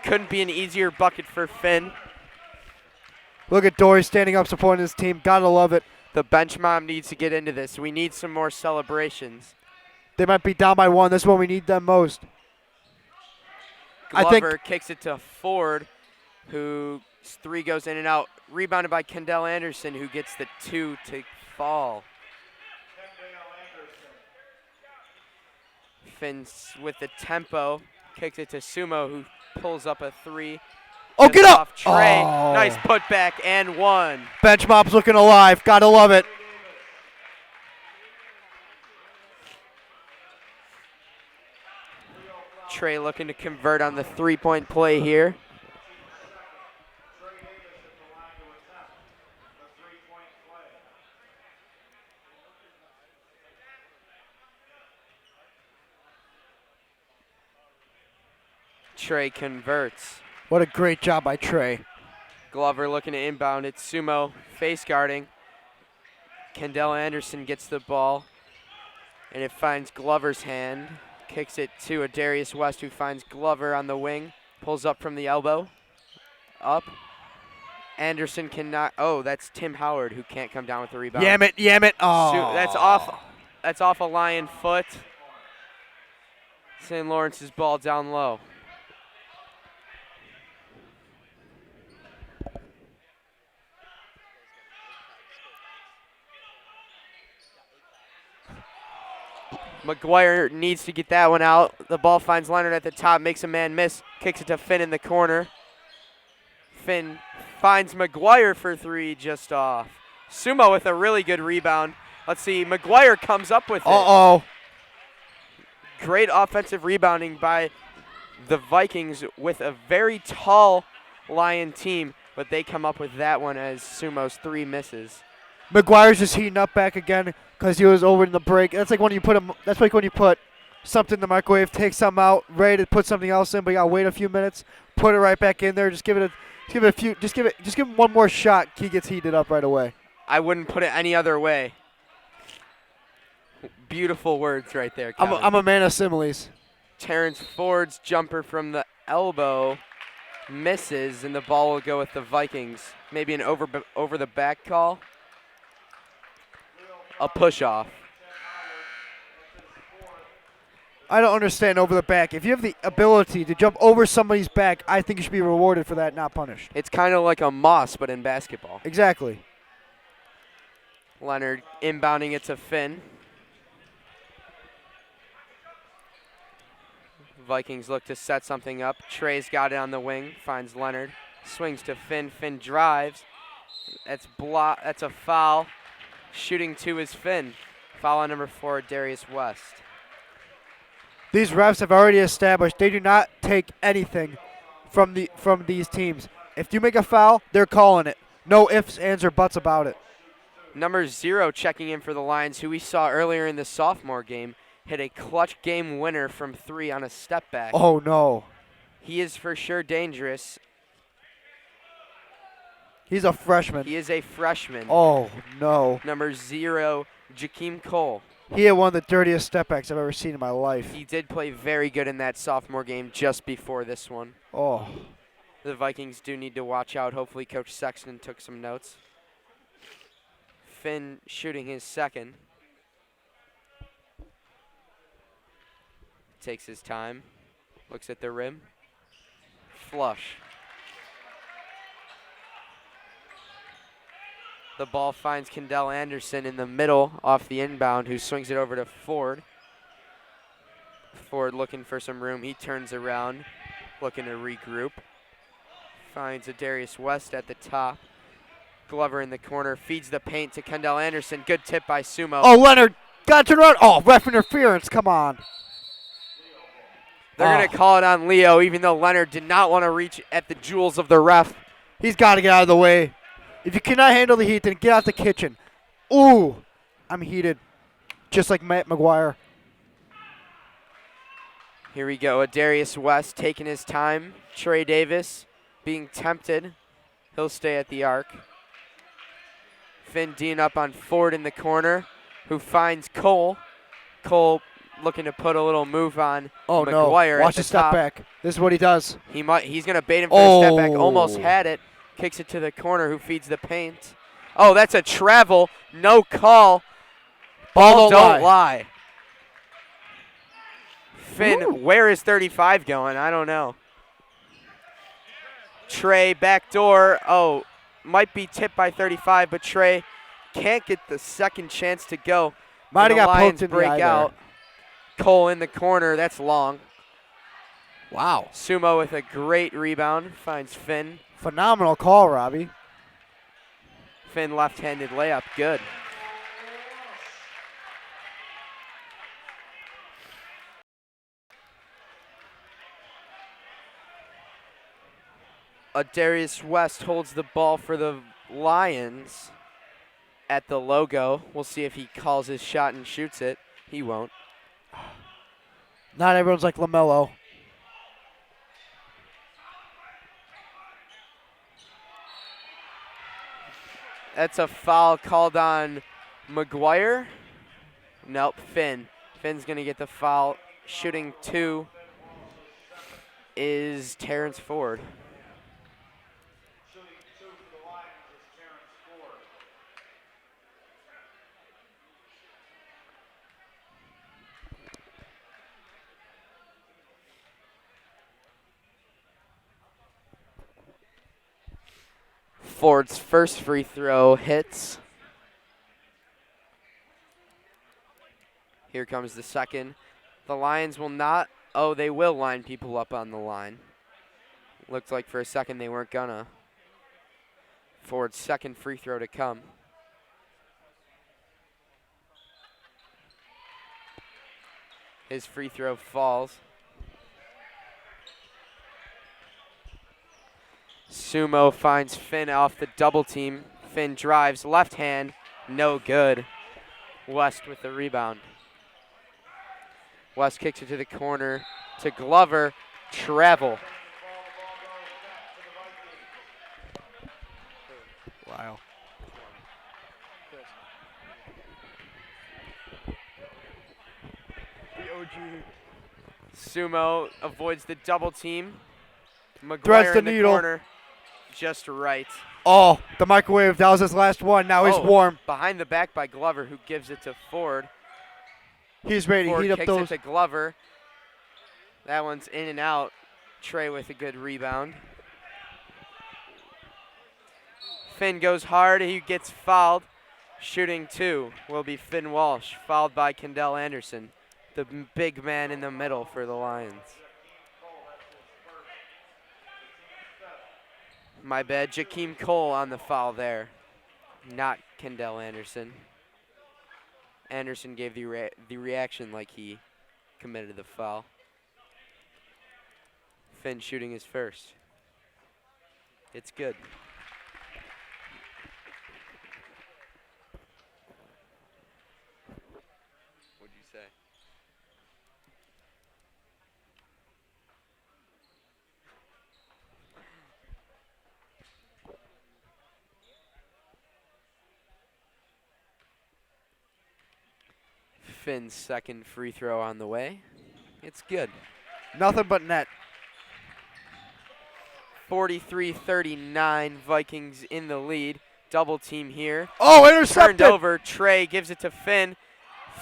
Couldn't be an easier bucket for Finn. Look at Dory standing up supporting his team. Gotta love it. The bench mom needs to get into this. We need some more celebrations. They might be down by 1. This is when we need them most. I think- Glover kicks it to Ford, who 3 goes in and out. Rebounded by Kendall Anderson, who gets the 2 to fall. Finn's with the tempo, kicks it to Sumo, who pulls up a 3. Oh, Just get up! off Trey. Oh. Nice putback and 1. Bench mop's looking alive. Gotta love it. Trey looking to convert on the 3-point play here. Trey converts. What a great job by Trey. Glover looking to inbound. It's Sumo face guarding. Kendall Anderson gets the ball, and it finds Glover's hand. Kicks it to a Darius West, who finds Glover on the wing. Pulls up from the elbow. Up. Anderson cannot. Oh, that's Tim Howard, who can't come down with the rebound. Yam it, yam it. Oh. That's off. That's off a Lion foot. St. Lawrence's ball down low. McGuire needs to get that one out. The ball finds Leonard at the top, makes a man miss, kicks it to Finn in the corner. Finn finds McGuire for 3, just off. Sumo with a really good rebound. Let's see, McGuire comes up with it. Uh-oh. Great offensive rebounding by the Vikings with a very tall Lion team, but they come up with that one as Sumo's 3 misses. McGuire's just heating up back again because he was over in the break. That's like when you put something in the microwave, take some out, ready to put something else in, but you gotta wait a few minutes, put it right back in there. Just give him one more shot. He gets heated up right away. I wouldn't put it any other way. Beautiful words right there, Kevin. I'm a man of similes. Terrence Ford's jumper from the elbow misses, and the ball will go with the Vikings. Maybe an over the back call. A push off. I don't understand over the back. If you have the ability to jump over somebody's back, I think you should be rewarded for that, not punished. It's kind of like a moss, but in basketball. Exactly. Leonard inbounding it to Finn. Vikings look to set something up. Trey's got it on the wing, finds Leonard. Swings to Finn. Finn drives. That's a foul. Shooting 2 is Finn. Foul on number 4, Darius West. These refs have already established they do not take anything from these teams. If you make a foul, they're calling it. No ifs, ands, or buts about it. Number 0 checking in for the Lions, who we saw earlier in the sophomore game, hit a clutch game winner from 3 on a step back. Oh, no. He is for sure dangerous. He's a freshman. He is a freshman. Oh, no. Number 0, Jakeem Cole. He had one of the dirtiest step backs I've ever seen in my life. He did play very good in that sophomore game just before this one. Oh. The Vikings do need to watch out. Hopefully Coach Sexton took some notes. Finn shooting his second. Takes his time. Looks at the rim. Flush. The ball finds Kendall Anderson in the middle off the inbound, who swings it over to Ford. Ford looking for some room. He turns around, looking to regroup. Finds a Darius West at the top. Glover in the corner, feeds the paint to Kendall Anderson. Good tip by Sumo. Oh, Leonard got to run. Oh, ref interference. Come on. They're going to call it on Leo, even though Leonard did not want to reach at the jewels of the ref. He's got to get out of the way. If you cannot handle the heat, then get out the kitchen. Ooh, I'm heated. Just like Matt McGuire. Here we go. A Darius West taking his time. Trey Davis being tempted. He'll stay at the arc. Finn Dean up on Ford in the corner, who finds Cole. Cole looking to put a little move on McGuire. No. Watch the the step top. back. This is what he does. He's going to bait him for a step back. Oh. Almost had it. Kicks it to the corner, who feeds the paint. Oh, that's a travel. No call. Ball don't lie. Finn, Ooh. where is 35 going? I don't know. Trey, backdoor. Oh, might be tipped by 35, but Trey can't get the second chance to go. Might And have the got Lions poked in the break eye out. Cole in the corner. That's long. Wow. Sumo with a great rebound. Finds Finn. Phenomenal call, Robbie. Finn left-handed layup. Good. Darius West holds the ball for the Lions at the logo. We'll see if he calls his shot and shoots it. He won't. Not everyone's like LaMelo. That's a foul called on McGuire. Nope, Finn. Finn's going to get the foul. Shooting 2 is Terrence Ford. Shooting 2 for the Lions is Terrence Ford. Ford's first free throw hits. Here comes the second. The Lions will not. Oh, they will line people up on the line. Looked like for a second they weren't gonna. Ford's second free throw to come. His free throw falls. Sumo finds Finn off the double team. Finn drives left hand, no good. West with the rebound. West kicks it to the corner to Glover. Travel. Wow. The OG. Sumo avoids the double team. Threads McGuire the in the needle. corner. Just right. Oh, the microwave. That was his last one. Now he's Oh, warm. Behind the back by Glover, who gives it to Ford. He's ready to Ford heat up kicks those. it to Glover. That one's in and out. Trey with a good rebound. Finn goes hard. He gets fouled. Shooting 2 will be Finn Walsh, fouled by Kendall Anderson, the big man in the middle for the Lions. My bad, Jakeem Cole on the foul there, not Kendall Anderson. Anderson gave the reaction like he committed the foul. Finn shooting his first. It's good. What'd you say? Finn's second free throw on the way. It's good. Nothing but net. 43-39, Vikings in the lead. Double team here. Oh, intercepted. Turned over. Trey gives it to Finn.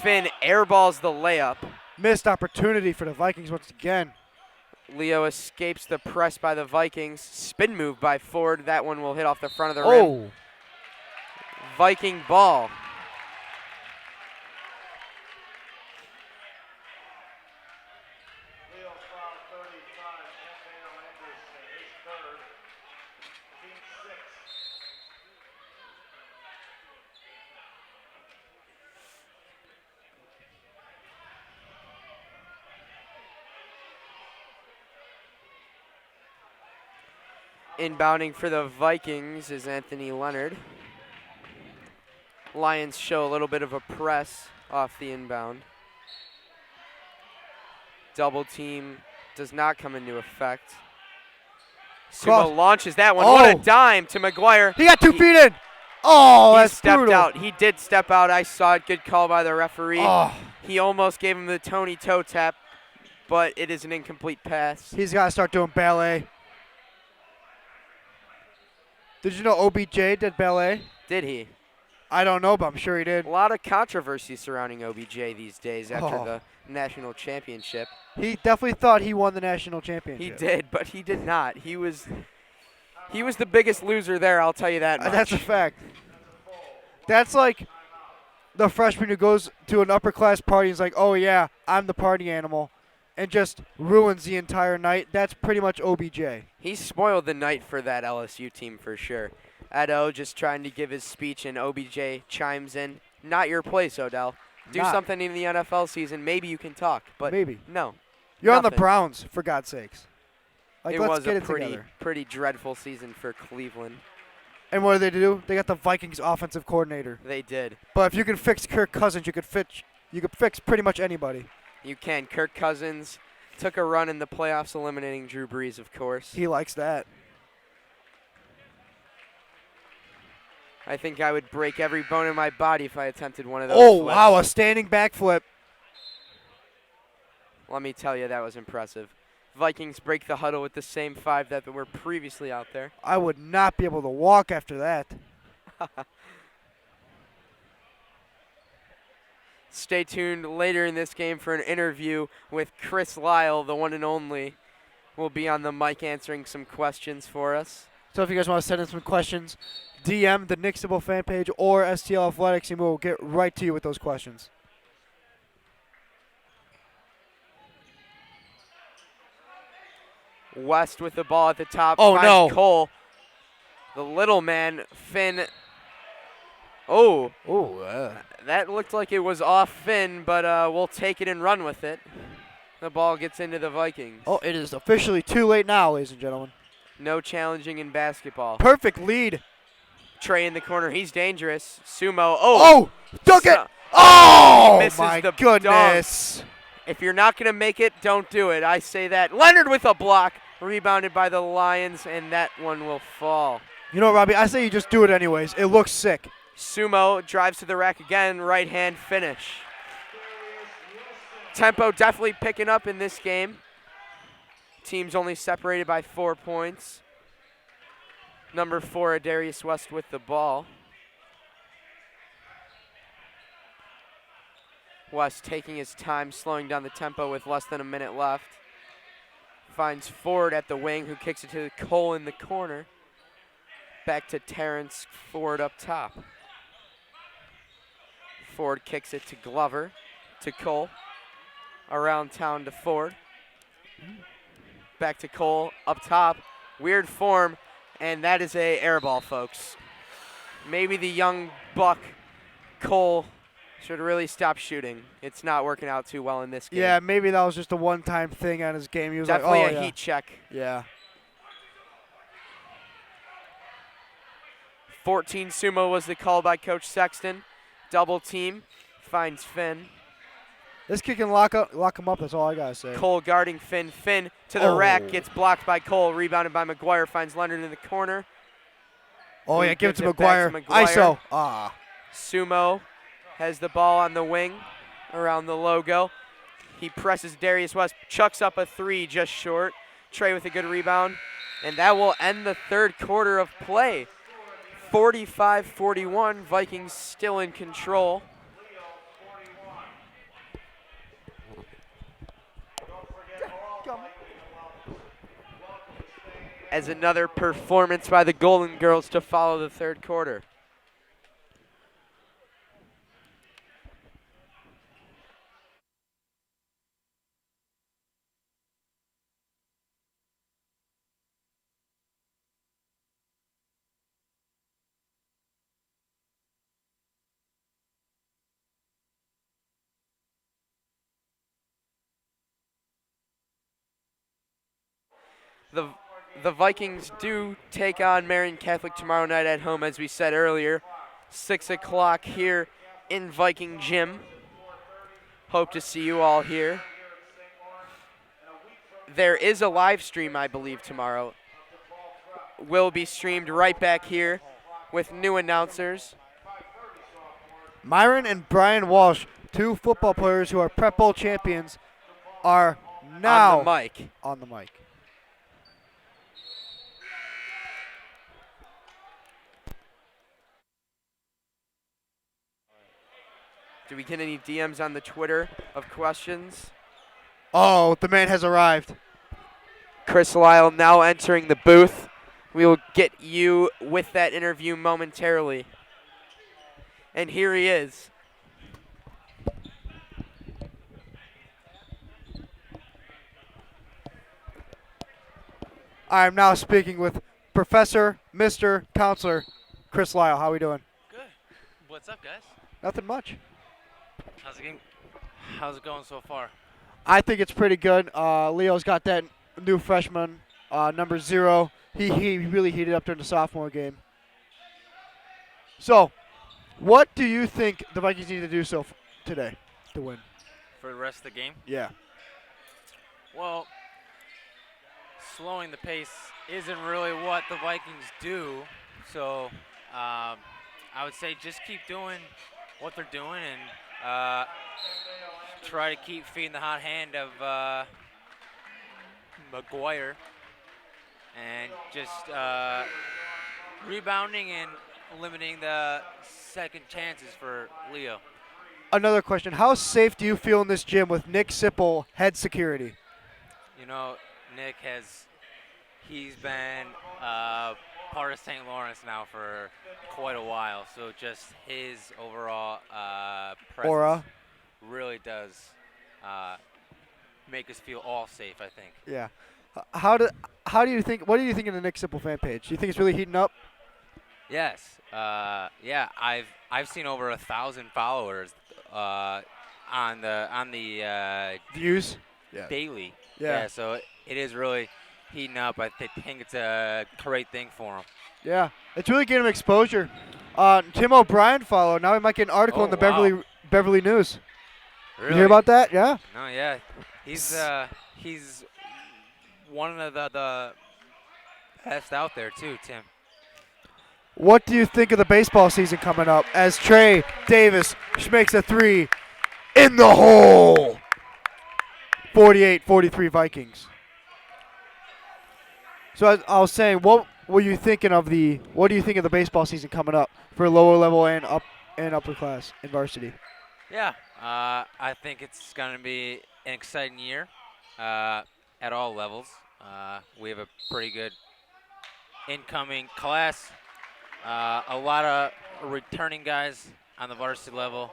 Finn airballs the layup. Missed opportunity for the Vikings once again. Leo escapes the press by the Vikings. Spin move by Ford. That one will hit off the front of the rim. Oh. Viking ball. Leo foul 35, Nathaniel Anderson, his third, team 6. Inbounding for the Vikings is Anthony Leonard. Lions show a little bit of a press off the inbound. Double team does not come into effect. Cross. Sumo launches that one. What a Oh. dime to McGuire. He got 2 feet in. Oh, He that's stepped brutal. out. He did step out. I saw it. Good call by the referee. Oh, He almost gave him the Tony toe tap, but it is an incomplete pass. he's got to start doing ballet. Did you know OBJ did ballet? Did he? I don't know, but I'm sure he did. A lot of controversy surrounding OBJ these days after Oh. the national championship. He definitely thought he won the national championship. He did, but he did not. He was the biggest loser there, I'll tell you that much. That's a fact. That's like the freshman who goes to an upper class party and is like, oh yeah, I'm the party animal, and just ruins the entire night. That's pretty much OBJ. He spoiled the night for that LSU team for sure. Edo just trying to give his speech, and OBJ chimes in. Not your place, Odell. Do Not. something in the NFL season. Maybe you can talk, but Maybe. no. You're on the nothing. Browns, for God's sakes. Like, It let's was get a it pretty, together. pretty dreadful season for Cleveland. And what do they do? They got the Vikings offensive coordinator. They did. But if you can fix Kirk Cousins, you could fix pretty much anybody. You can. Kirk Cousins took a run in the playoffs, eliminating Drew Brees, of course. He likes that. I think I would break every bone in my body if I attempted one of those Oh, flips. wow, a standing backflip. Let me tell you, that was impressive. Vikings break the huddle with the same 5 that were previously out there. I would not be able to walk after that. Stay tuned later in this game for an interview with Chris Lyle, the one and only. Will be on the mic answering some questions for us. So if you guys want to send in some questions, DM the Nixable fan page or STL Athletics, and we'll get right to you with those questions. West with the ball at the top. Oh, finds no. Cole. The little man, Finn. Oh, Oh, that looked like it was off Finn, but we'll take it and run with it. The ball gets into the Vikings. oh, it is officially too late now, ladies and gentlemen. No challenging in basketball. Perfect lead. Trey in the corner. He's dangerous. Sumo. Oh, dunk it. So- Oh, misses my the goodness. If you're not going to make it, don't do it. I say that. Leonard with a block. Rebounded by the Lions, and that one will fall. You know what, Robbie? I say you just do it anyways. It looks sick. Sumo drives to the rack again. Right hand finish. Tempo definitely picking up in this game. Teams only separated by 4 points. Number 4, Adarius West with the ball. West taking his time, slowing down the tempo with less than a minute left. Finds Ford at the wing, who kicks it to Cole in the corner. Back to Terrence Ford up top. Ford kicks it to Glover, to Cole. Around town to Ford. Back to Cole, up top. Weird form, and that is a air ball, folks. Maybe the young buck, Cole, should really stop shooting. It's not working out too well in this game. Yeah, maybe that was just a one-time thing on his game. He was Definitely like, a oh, heat check. Yeah. 14 sumo was the call by Coach Sexton. Double team, finds Finn. This kid can lock him up. That's all I gotta say. Cole guarding Finn. Finn to the rack, gets blocked by Cole. Rebounded by McGuire, finds Leonard in the corner. Oh, Who yeah, give it gives to back McGuire. McGuire. ISO. Ah. Sumo has the ball on the wing around the logo. He presses Darius West, chucks up a three just short. Trey with a good rebound. And that will end the third quarter of play. 45-41, Vikings still in control. As another performance by the Golden Girls to follow the third quarter. The Vikings do take on Marion Catholic tomorrow night at home, as we said earlier. 6 o'clock here in Viking Gym. Hope to see you all here. There is a live stream, I believe, tomorrow. Will be streamed right back here with new announcers. Myron and Brian Walsh, two football players who are Prep Bowl champions, are now on the mic. On the mic. Do we get any DMs on the Twitter of questions? Oh, the man has arrived. Chris Lyle now entering the booth. We will get you with that interview momentarily. And here he is. I am now speaking with Professor, Mr. Counselor, Chris Lyle. How are we doing? Good. What's up, guys? Nothing much. How's it going so far? I think it's pretty good. Leo's got that new freshman, number 0. He really heated up during the sophomore game. So, what do you think the Vikings need to do today to win? For the rest of the game? Yeah. Well, slowing the pace isn't really what the Vikings do. So, I would say just keep doing what they're doing and try to keep feeding the hot hand of McGuire and just rebounding and limiting the second chances for Leo. Another question. How safe do you feel in this gym with Nick Sipple, head security? You know, Nick he's been part of St. Lawrence now for quite a while, so just his overall presence Aura. really does make us feel all safe, I think. Yeah. How do you think? What do you think of the Nick Sipple fan page? Do you think it's really heating up? Yes. Yeah. I've seen over 1,000 followers on the Views. Yeah. daily. Yeah. So it is really heating up. I think it's a great thing for him. Yeah. It's really getting him exposure. Tim O'Brien followed. Now we might get an article Oh, in the wow. Beverly News. Really? You hear about that? Yeah. No, yeah. He's one of the best out there too, Tim. What do you think of the baseball season coming up as Trey Davis makes a 3 in the hole? 48-43 Vikings. So as I was saying, what do you think of the baseball season coming up for lower level and upper class in varsity? Yeah, I think it's going to be an exciting year. at all levels. We have a pretty good incoming class. A lot of returning guys on the varsity level.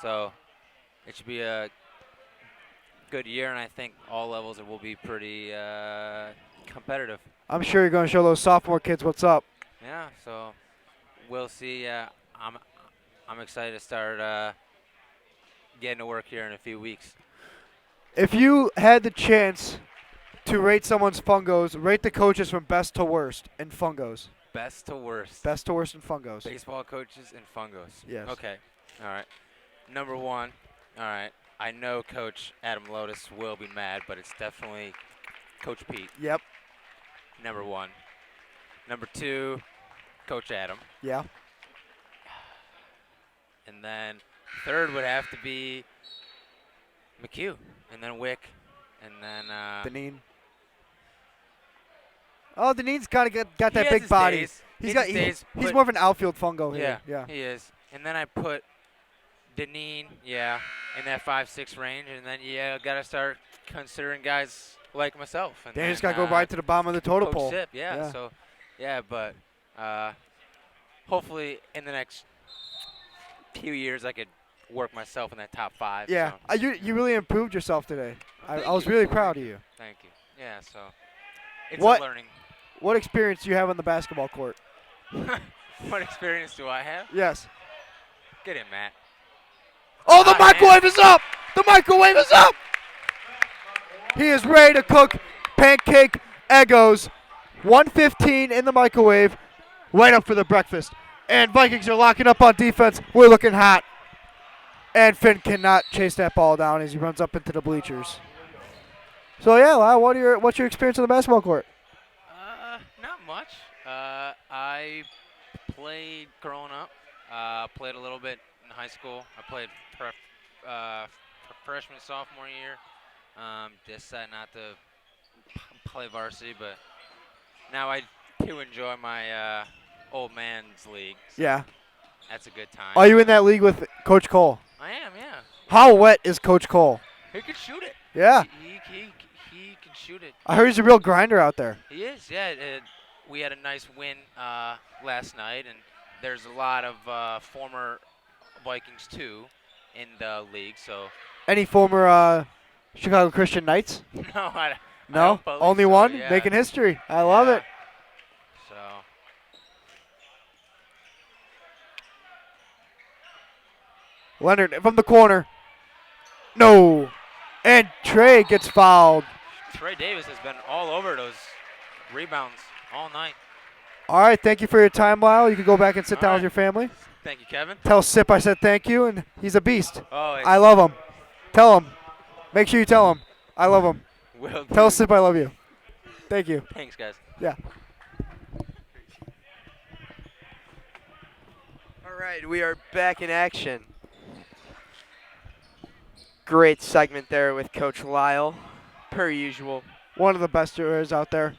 So it should be a good year, and I think all levels will be pretty competitive. I'm sure you're going to show those sophomore kids what's up. Yeah, so we'll see. I'm excited to start getting to work here in a few weeks. If you had the chance to rate someone's fungos, rate the coaches from best to worst in fungos. Best to worst. Best to worst in fungos. Baseball coaches and fungos. Yes. Okay. All right. Number one. All right. I know Coach Adam Lotus will be mad, but it's definitely Coach Pete. Yep. Number one. Number two, Coach Adam. Yeah. And then third would have to be McHugh. And then Wick. And then Deneen. Oh, Deneen's kind of got he that has big his body. days. He's He has his got. days, He's but- more of an outfield fungo here. Yeah, he is. And then I put Deneen, in that 5-6 range. And then, got to start considering guys like myself. And They just then, got to go right to the bottom of the totem Coach pole. Sip, So, but hopefully in the next few years I could work myself in that top 5. Yeah. So. You really improved yourself today. Thank I was you. really proud of you. Thank you. Yeah, so it's What- a learning. What experience do you have on the basketball court? What experience do I have? Yes. Get in, Matt. Oh, the Ah, microwave is up! The microwave is up! He is ready to cook pancake Eggos. 1:15 in the microwave. Right up for the breakfast. And Vikings are locking up on defense. We're looking hot. And Finn cannot chase that ball down as he runs up into the bleachers. So yeah, Lyle, what's your experience on the basketball court? Not much. I played growing up. Played a little bit in high school. I played freshman, sophomore year. Decided not to play varsity, but now I do enjoy my old man's league. So Yeah. that's a good time. Are you in that league with Coach Cole? I am, yeah. How wet is Coach Cole? He can shoot it. Yeah. He can shoot it. I heard he's a real grinder out there. He is, yeah. We had a nice win last night, and there's a lot of former Vikings, too, in the league. So, Any former Chicago Christian Knights? no, I No? don't believe Only so, one? yeah. Making history. I love Yeah. it. So, Leonard from the corner. No. And Trey gets fouled. Trey Davis has been all over those rebounds all night. All right, thank you for your time, Lyle. You can go back and sit All down right. with your family. Thank you, Kevin. Tell Sip I said thank you, and he's a beast. Oh, I love him. Tell him. Make sure you tell him. I love him. will Tell do. Sip I love you. Thank you. Thanks, guys. Yeah. All right, we are back in action. Great segment there with Coach Lyle, per usual. One of the best there is out there.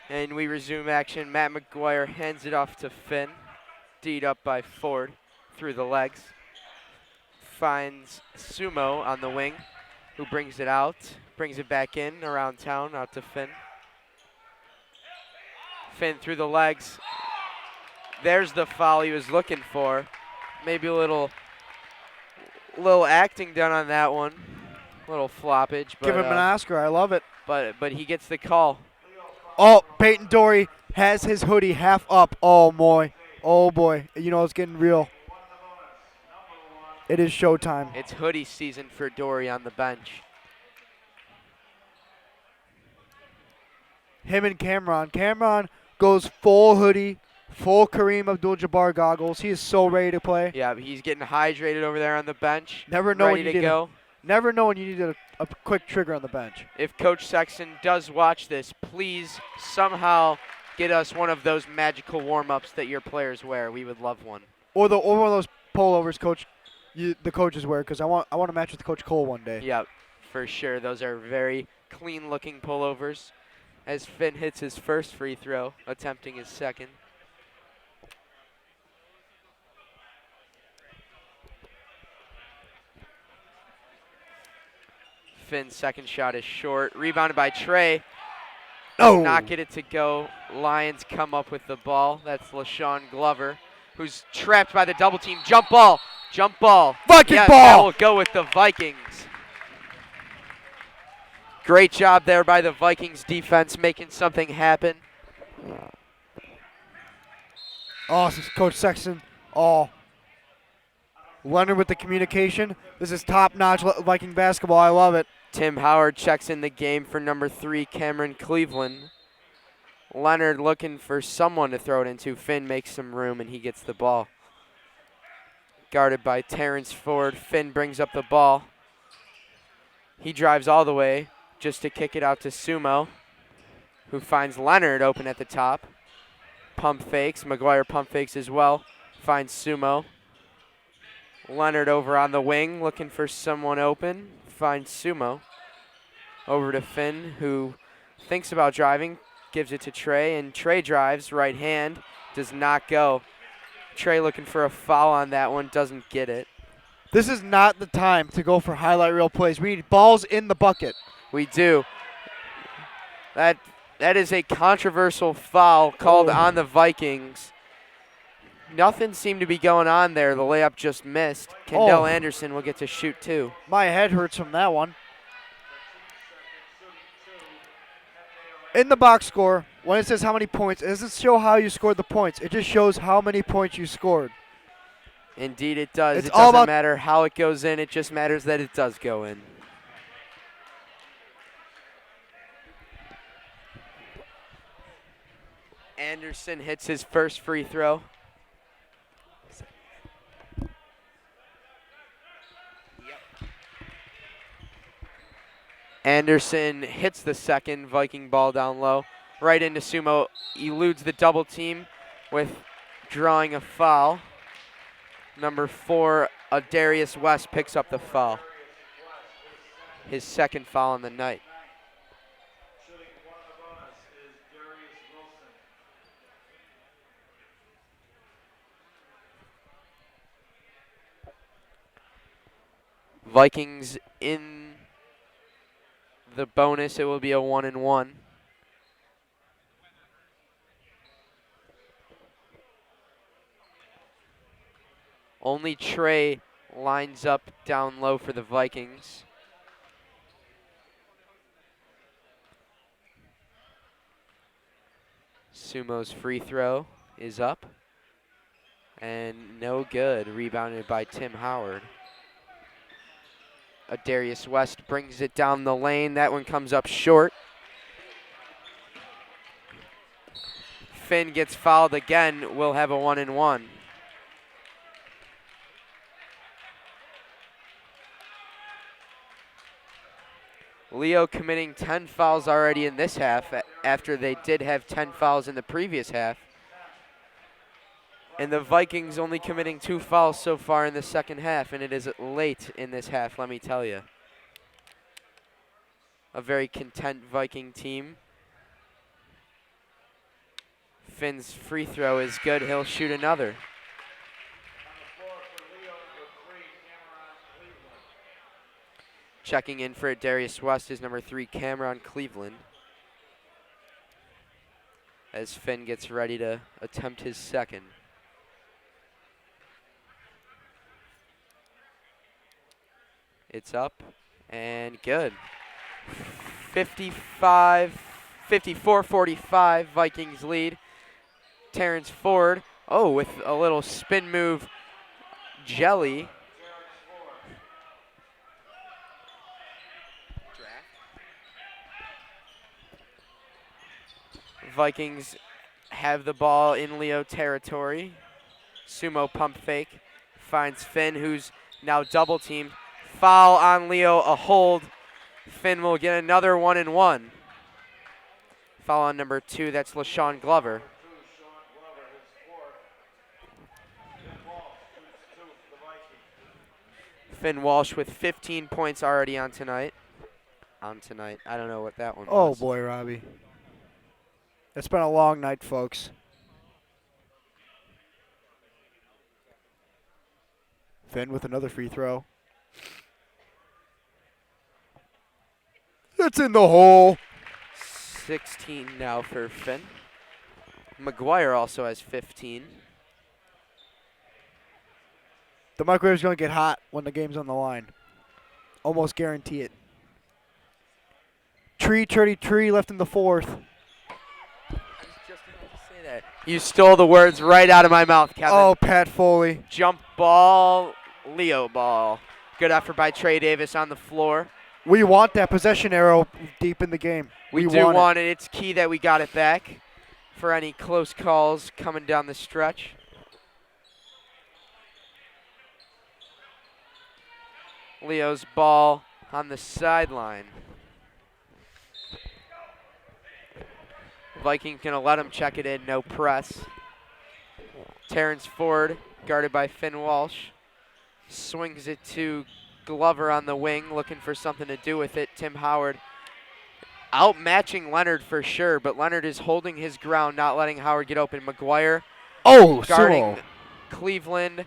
And we resume action. Matt McGuire hands it off to Finn. D'd up by Ford through the legs. Finds Sumo on the wing, who brings it out. Brings it back in around town, out to Finn. Finn through the legs. There's the foul he was looking for. Maybe a little acting done on that one. Little floppage. But, Give him an Oscar. I love it. but he gets the call. Oh, Peyton Dory has his hoodie half up. Oh, boy. Oh, boy. You know it's getting real. It is showtime. It's hoodie season for Dory on the bench. Him and Cameron. Cameron goes full hoodie, full Kareem Abdul-Jabbar goggles. He is so ready to play. Yeah, he's getting hydrated over there on the bench. Never know ready when you to need go. Never know when you need a quick trigger on the bench. If Coach Sexton does watch this, please somehow get us one of those magical warm-ups that your players wear. We would love one. Or one of those pullovers, the coaches wear, because I want to match with Coach Cole one day. Yep, for sure. Those are very clean-looking pullovers. As Finn hits his first free throw, attempting his second. Finn's second shot is short. Rebounded by Trey. Oh. Not get it to go. Lions come up with the ball. That's Lashawn Glover, who's trapped by the double team. Jump ball. Jump ball. Viking Yes, ball. that will go with the Vikings. Great job there by the Vikings defense making something happen. Oh, this is Coach Sexton. Oh. Leonard with the communication. This is top-notch Viking basketball. I love it. Tim Howard checks in the game for number 3, Cameron Cleveland. Leonard looking for someone to throw it into. Finn makes some room, and he gets the ball. Guarded by Terrence Ford. Finn brings up the ball. He drives all the way just to kick it out to Sumo, who finds Leonard open at the top. Pump fakes. McGuire pump fakes as well. Finds Sumo. Leonard over on the wing looking for someone open. Finds Sumo. Over to Finn, who thinks about driving. Gives it to Trey, and Trey drives. Right hand. Does not go. Trey looking for a foul on that one. Doesn't get it. This is not the time to go for highlight reel plays. We need balls in the bucket. We do. That is a controversial foul called on the Vikings. Nothing seemed to be going on there. The layup just missed. Kendall Anderson will get to shoot too. My head hurts from that one. In the box score, when it says how many points, it doesn't show how you scored the points. It just shows how many points you scored. Indeed it does. It's It all doesn't about matter how it goes in. It just matters that it does go in. Anderson hits his first free throw. Anderson hits the second. Viking ball down low. Right into Sumo. Eludes the double team with drawing a foul. Number 4, Darius West picks up the foul. His second foul on the night. Shooting one of the bonus is Darius Wilson. Vikings in the bonus. It will be a 1-and-1. Only Trey lines up down low for the Vikings. Sumo's free throw is up. And no good. Rebounded by Tim Howard. Darius West brings it down the lane. That one comes up short. Finn gets fouled again. We'll have a 1-and-1. Leo committing 10 fouls already in this half after they did have 10 fouls in the previous half. And the Vikings only committing 2 fouls so far in the second half, and it is late in this half, let me tell you. A very content Viking team. Finn's free throw is good. He'll shoot another. Checking in for Darius West is number 3, Cameron Cleveland. As Finn gets ready to attempt his second. It's up and good. 54-45, Vikings lead. Terrence Ford, with a little spin move, jelly. Vikings have the ball in Leo territory. Sumo pump fake. Finds Finn, who's now double teamed. Foul on Leo, a hold. Finn will get another 1-and-1. Foul on number 2, that's Lashawn Glover. Finn Walsh with 15 points already on tonight. I don't know what that one was. Oh, boy, Robbie. It's been a long night, folks. Finn with another free throw. It's in the hole. 16 now for Finn. McGuire also has 15. The microwave's going to get hot when the game's on the line. Almost guarantee it. Tree left in the fourth. I was just about to say that. You stole the words right out of my mouth, Kevin. Oh, Pat Foley. Jump ball, Leo ball. Good effort by Trey Davis on the floor. We want that possession arrow deep in the game. We do want it. It's key that we got it back for any close calls coming down the stretch. Leo's ball on the sideline. Vikings gonna let him check it in, no press. Terrence Ford, guarded by Finn Walsh, swings it to Glover on the wing, looking for something to do with it. Tim Howard outmatching Leonard for sure, but Leonard is holding his ground, not letting Howard get open. McGuire guarding Sumo. Cleveland.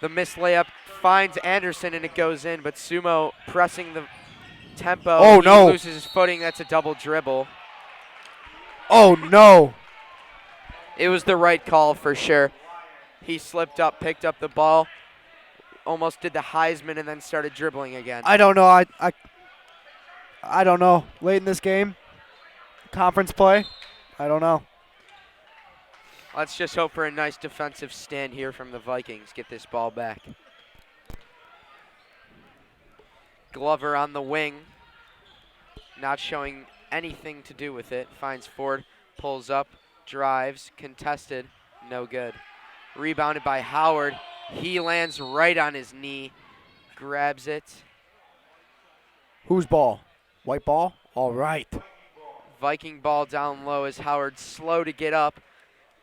The missed layup finds Anderson and it goes in, but Sumo pressing the tempo. Oh, He no. loses his footing. That's a double dribble. Oh, no. It was the right call for sure. He slipped up, picked up the ball, almost did the Heisman, and then started dribbling again. I don't know. I don't know. Late in this game, conference play, I don't know. Let's just hope for a nice defensive stand here from the Vikings. Get this ball back. Glover on the wing, not showing anything to do with it. Finds Ford, pulls up, drives, contested, no good. Rebounded by Howard. He lands right on his knee, grabs it. Whose ball? White ball? All right. Viking ball down low as Howard slow to get up.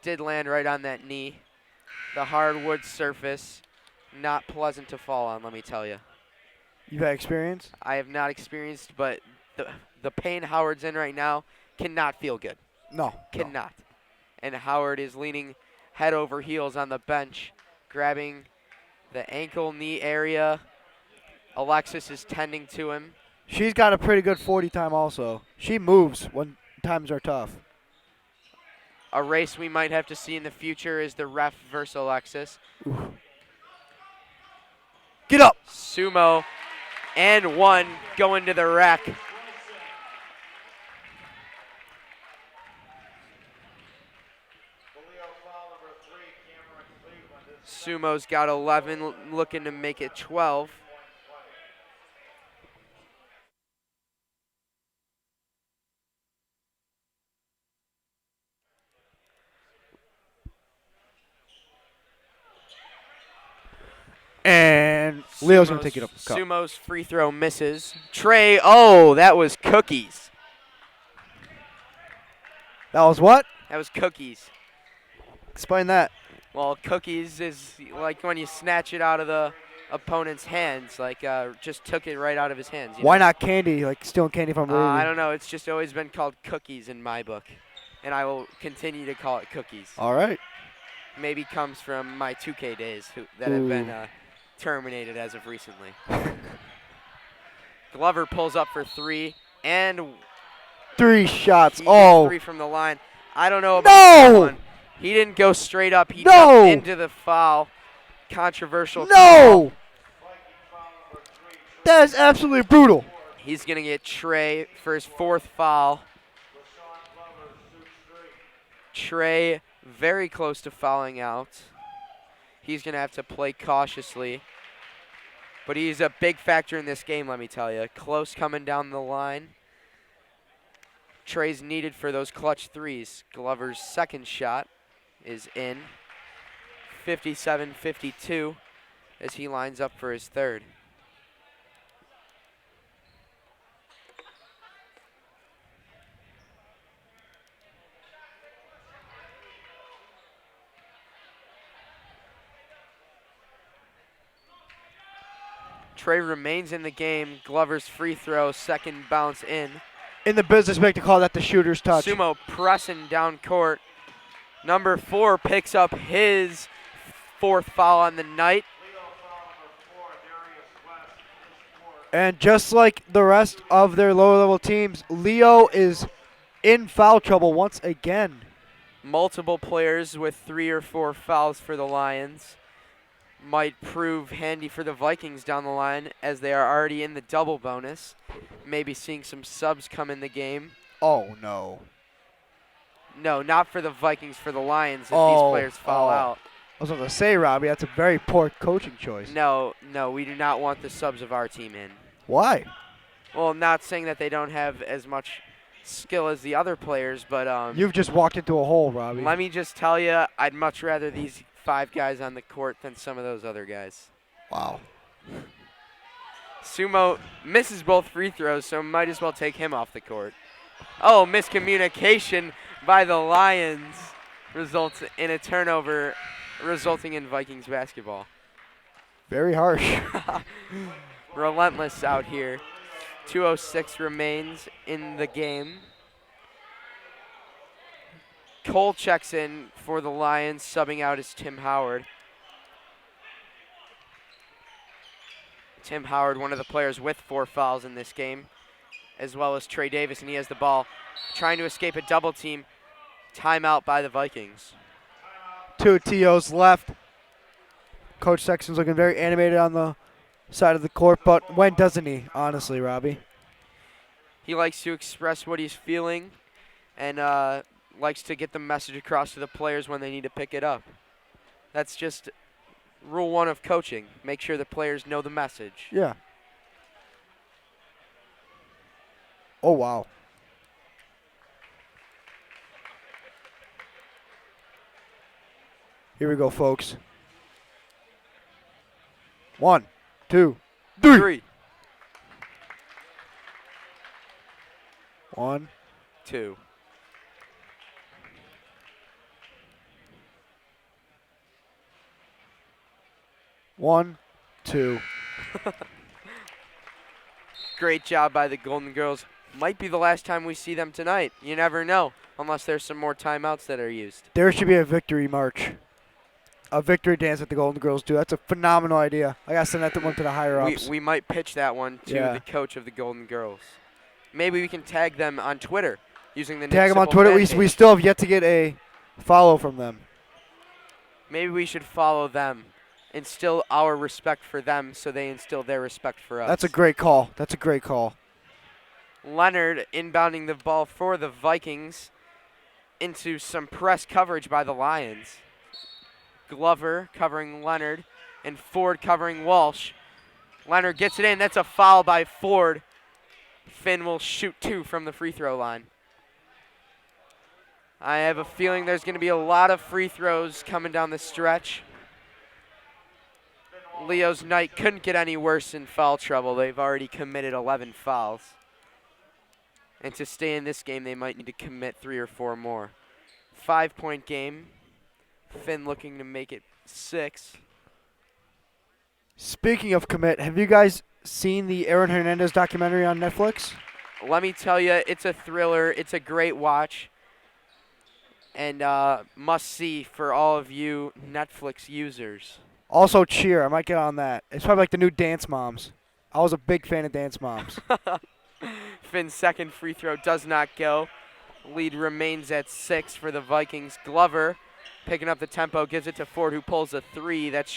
Did land right on that knee. The hardwood surface, not pleasant to fall on, let me tell you. You've had experience? I have not experienced, but the pain Howard's in right now cannot feel good. No. Cannot. And Howard is leaning head over heels on the bench, grabbing the ankle, knee area. Alexis is tending to him. She's got a pretty good 40 time also. She moves when times are tough. A race we might have to see in the future is the ref versus Alexis. Get up. Sumo and one going to the rack. Sumo's got 11, looking to make it 12. And Leo's going to take it up. Cup. Sumo's free throw misses. Trey, oh, that was cookies. That was what? That was cookies. Explain that. Well, cookies is like when you snatch it out of the opponent's hands, like just took it right out of his hands. Why not candy? Like stealing candy from I don't know. It's just always been called cookies in my book, and I will continue to call it cookies. All right. Maybe comes from my 2K days that have been terminated as of recently. Glover pulls up for three, and 3 shots. he Oh. gets 3 from the line. I don't know about that one. He didn't go straight up. He jumped into the foul. Controversial. No. That is absolutely brutal. He's going to get Trey for his 4th foul. Trey very close to fouling out. He's going to have to play cautiously. But he's a big factor in this game, let me tell you. Close coming down the line. Trey's needed for those clutch threes. Glover's second shot is in. 57-52 as he lines up for his third. Trey remains in the game. Glover's free throw, second bounce in. In the business, make to call that the shooter's touch. Sumo pressing down court. Number 4 picks up his 4th foul on the night. And just like the rest of their lower level teams, Leo is in foul trouble once again. Multiple players with 3 or 4 fouls for the Lions might prove handy for the Vikings down the line, as they are already in the double bonus. Maybe seeing some subs come in the game. Oh, no. No, not for the Vikings, for the Lions if these Oh, players foul out. I was going to say, Robbie, that's a very poor coaching choice. No, we do not want the subs of our team in. Why? Well, I'm not saying that they don't have as much skill as the other players, but You've just walked into a hole, Robbie. let me just tell you, I'd much rather these 5 guys on the court than some of those other guys. Wow. Sumo misses both free throws, so might as well take him off the court. Oh, miscommunication by the Lions results in a turnover, resulting in Vikings basketball. Very harsh. Relentless out here. 2:06 remains in the game. Cole checks in for the Lions, subbing out is Tim Howard. Tim Howard, one of the players with 4 fouls in this game, as well as Trey Davis, and he has the ball, trying to escape a double team. Timeout by the Vikings. 2 TOs left. Coach Sexton's looking very animated on the side of the court, but when doesn't he, honestly, Robbie? He likes to express what he's feeling and likes to get the message across to the players when they need to pick it up. That's just rule 1 of coaching. Make sure the players know the message. Yeah. Oh, wow. Here we go, folks. 1, 2, 3. 1, 2. 1, 2. Great job by the Golden Girls. Might be the last time we see them tonight. You never know, unless there's some more timeouts that are used. There should be a victory march. A victory dance that the Golden Girls do. That's a phenomenal idea. I got to send that one to the higher-ups. We might pitch that one to the coach of the Golden Girls. Maybe we can tag them on Twitter using the Tag Nick them on Sipple Twitter. fan We page. still have yet to get a follow from them. Maybe we should follow them, instill our respect for them so they instill their respect for us. That's a great call. That's a great call. Leonard inbounding the ball for the Vikings into some press coverage by the Lions. Glover covering Leonard and Ford covering Walsh. Leonard gets it in. That's a foul by Ford. Finn will shoot 2 from the free throw line. I have a feeling there's going to be a lot of free throws coming down the stretch. Leo's night couldn't get any worse in foul trouble. They've already committed 11 fouls. And to stay in this game, they might need to commit 3 or 4 more. 5-point game. Finn looking to make it 6. Speaking of commit, have you guys seen the Aaron Hernandez documentary on Netflix? Let me tell you, it's a thriller. It's a great watch. And must see for all of you Netflix users. Also Cheer. I might get on that. It's probably like the new Dance Moms. I was a big fan of Dance Moms. Finn's second free throw does not go. Lead remains at 6 for the Vikings. Glover picking up the tempo, gives it to Ford, who pulls a 3. That's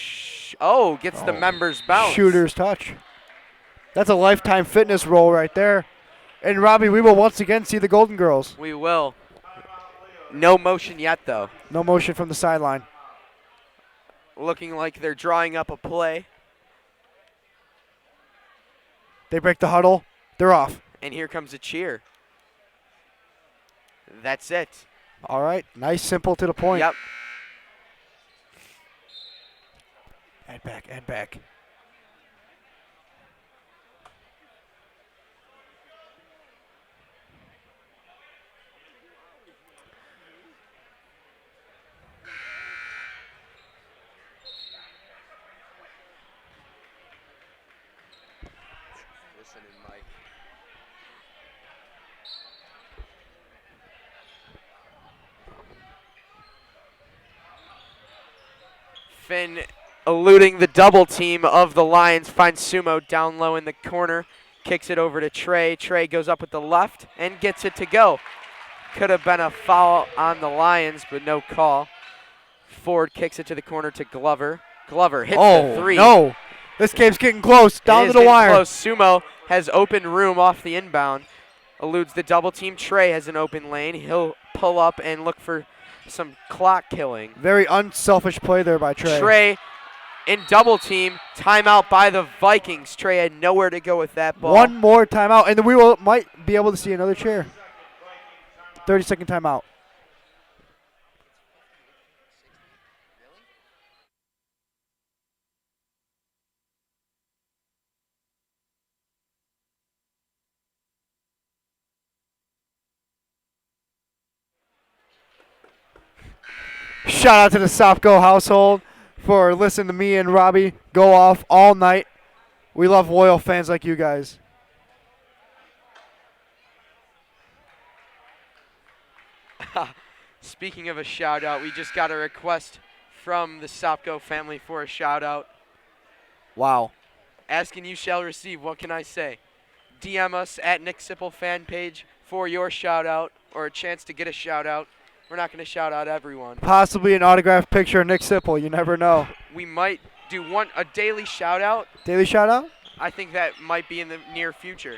gets the members bounce. Shooter's touch. That's a Lifetime Fitness roll right there. And Robbie, we will once again see the Golden Girls. We will. No motion yet, though. No motion from the sideline. Looking like they're drawing up a play. They break the huddle. They're off. And here comes a cheer. That's it. All right. Nice, simple, to the point. Yep. And back, and back. Listening, Mike. Finn eluding the double team of the Lions, finds Sumo down low in the corner, kicks it over to Trey. Trey goes up with the left and gets it to go. Could have been a foul on the Lions, but no call. Ford kicks it to the corner to Glover. Glover hits the three. No. This game's getting close. Down It to is the getting wire. close. Sumo has open room off the inbound. Eludes the double team. Trey has an open lane. He'll pull up and look for some clock killing. Very unselfish play there by Trey. Trey in double team. Timeout by the Vikings. Trey had nowhere to go with that ball. One more timeout, and we might be able to see another chair. 30-second timeout. Shout out to the Sopko household for listening to me and Robbie go off all night. We love loyal fans like you guys. Speaking of a shout out, we just got a request from the Sopko family for a shout out. Wow. Ask and you shall receive. What can I say? DM us at Nick Sipple fan page for your shout out or a chance to get a shout out. We're not going to shout out everyone. Possibly an autographed picture of Nick Sipple. You never know. We might do a daily shout out. Daily shout out? I think that might be in the near future.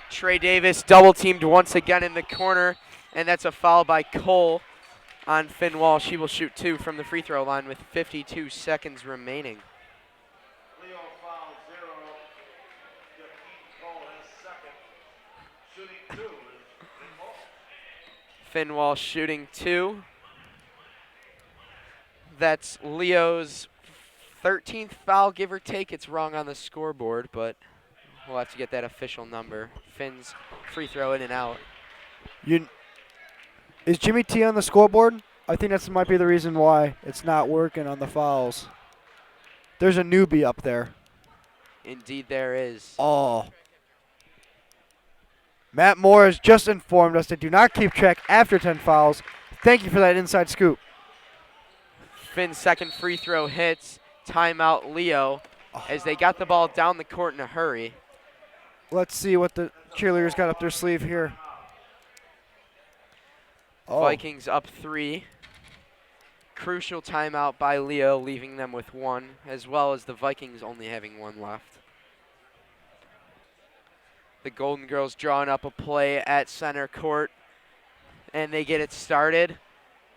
Trey Davis double teamed once again in the corner, and that's a foul by Cole on Finn Walsh. He will shoot 2 from the free throw line with 52 seconds remaining. Leo foul 0. Keaton Cole has second. Shooting 2 is Finn Cole. Finn Walsh shooting 2. That's Leo's 13th foul, give or take. It's wrong on the scoreboard, but we'll have to get that official number. Finn's free throw in and out. Is Jimmy T on the scoreboard? I think that might be the reason why it's not working on the fouls. There's a newbie up there. Indeed there is. Oh. Matt Moore has just informed us they do not keep track after 10 fouls. Thank you for that inside scoop. Finn's second free throw hits. Timeout Leo as they got the ball down the court in a hurry. Let's see what the cheerleaders got up their sleeve here. Oh. Vikings up 3. Crucial timeout by Leo, leaving them with 1, as well as the Vikings only having 1 left. The Golden Girls drawing up a play at center court, and they get it started.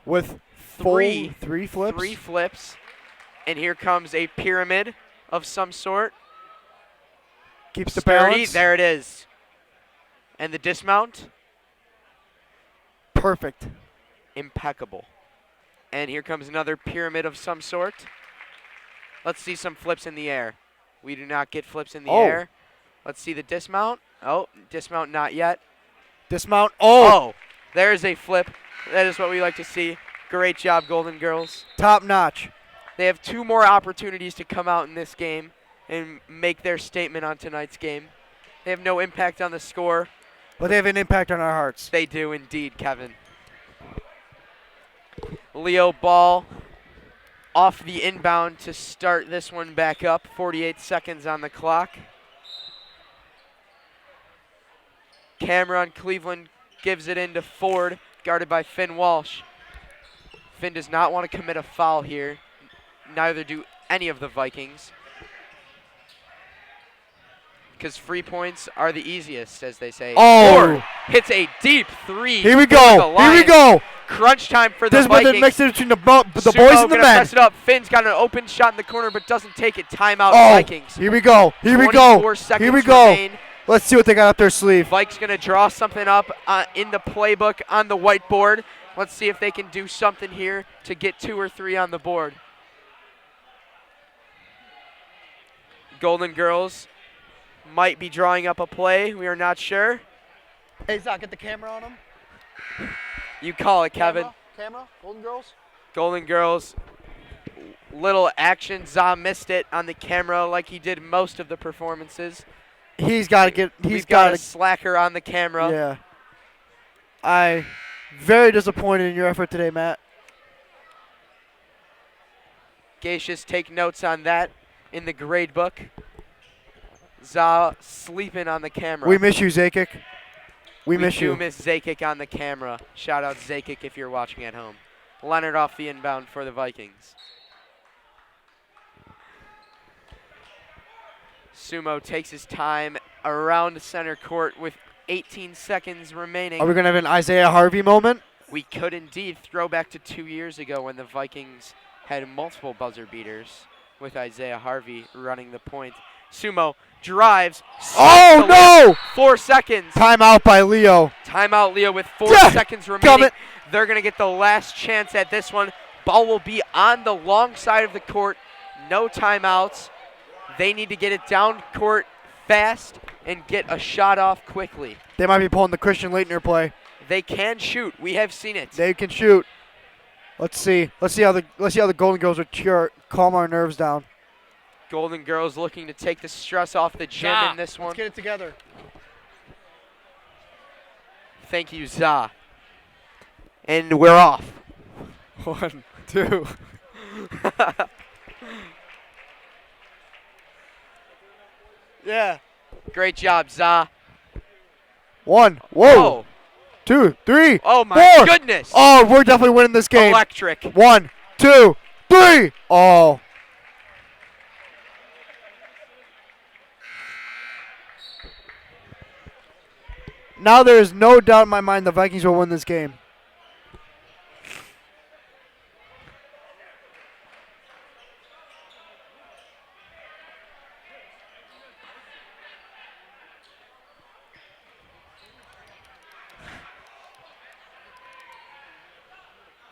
With three flips? 3 flips, and here comes a pyramid of some sort. Keeps the Sturdy, balance. there it is. And the dismount, Perfect. impeccable. And here comes another pyramid of some sort. Let's see some flips in the air. We do not get flips in the Oh. air. Let's see the dismount. Oh, dismount not yet. Dismount. Oh, Oh, there's a flip. That is what we like to see. Great job, Golden Girls. top notch. They have 2 more opportunities to come out in this game and make their statement on tonight's game. They have no impact on the score. But they have an impact on our hearts. They do indeed, Kevin. Leo ball off the inbound to start this one back up. 48 seconds on the clock. Cameron Cleveland gives it into Ford, guarded by Finn Walsh. Finn does not want to commit a foul here. Neither do any of the Vikings. Because free points are the easiest, as they say. Oh. Ford hits a deep 3. Here we for the go. Here we Lions. go. Crunch time for the This is what Vikings. the mix between the Sumo boys and the gonna men. press it up. Finn's got an open shot in the corner, but doesn't take it. Timeout, Oh, Vikings. here we go. Here we go. 24 seconds Here we go. remain. Let's see what they got up their sleeve. Vikes gonna draw something up in the playbook on the whiteboard. Let's see if they can do something here to get 2 or 3 on the board. Golden Girls might be drawing up a play. We are not sure. Hey, Zach, get the camera on them. You call it, Kevin. Camera. Golden Girls. Golden Girls, little action. Za missed it on the camera like he did most of the performances. He's got to get. He's We've got got a slacker on the camera. Yeah. Very disappointed in your effort today, Matt. Gacious, take notes on that in the grade book. Za sleeping on the camera. We miss you, Zakic. We miss do you. miss Zakic on the camera. Shout out Zakic if you're watching at home. Leonard off the inbound for the Vikings. Sumo takes his time around center court with 18 seconds remaining. Are we going to have an Isaiah Harvey moment? We could indeed throw back to 2 years ago when the Vikings had multiple buzzer beaters with Isaiah Harvey running the point. Sumo drives. Oh, no! 4 seconds. Timeout by Leo. Timeout, Leo, with 4 Yeah, seconds remaining. it. They're going to get the last chance at this one. Ball will be on the long side of the court. No timeouts. They need to get it down court fast and get a shot off quickly. They might be pulling the Christian Leitner play. They can shoot. We have seen it. They can shoot. Let's see. Let's see how the Golden Girls are calm our nerves down. Golden Girls looking to take the stress off the gym in this one. Let's get it together. Thank you, Za. And we're off. 1, 2. Yeah. Great job, Za. 1. Whoa. 2, 3. Oh my 4. goodness. Oh, we're definitely winning this game. Electric. 1, 2, 3. Oh. Now there is no doubt in my mind the Vikings will win this game.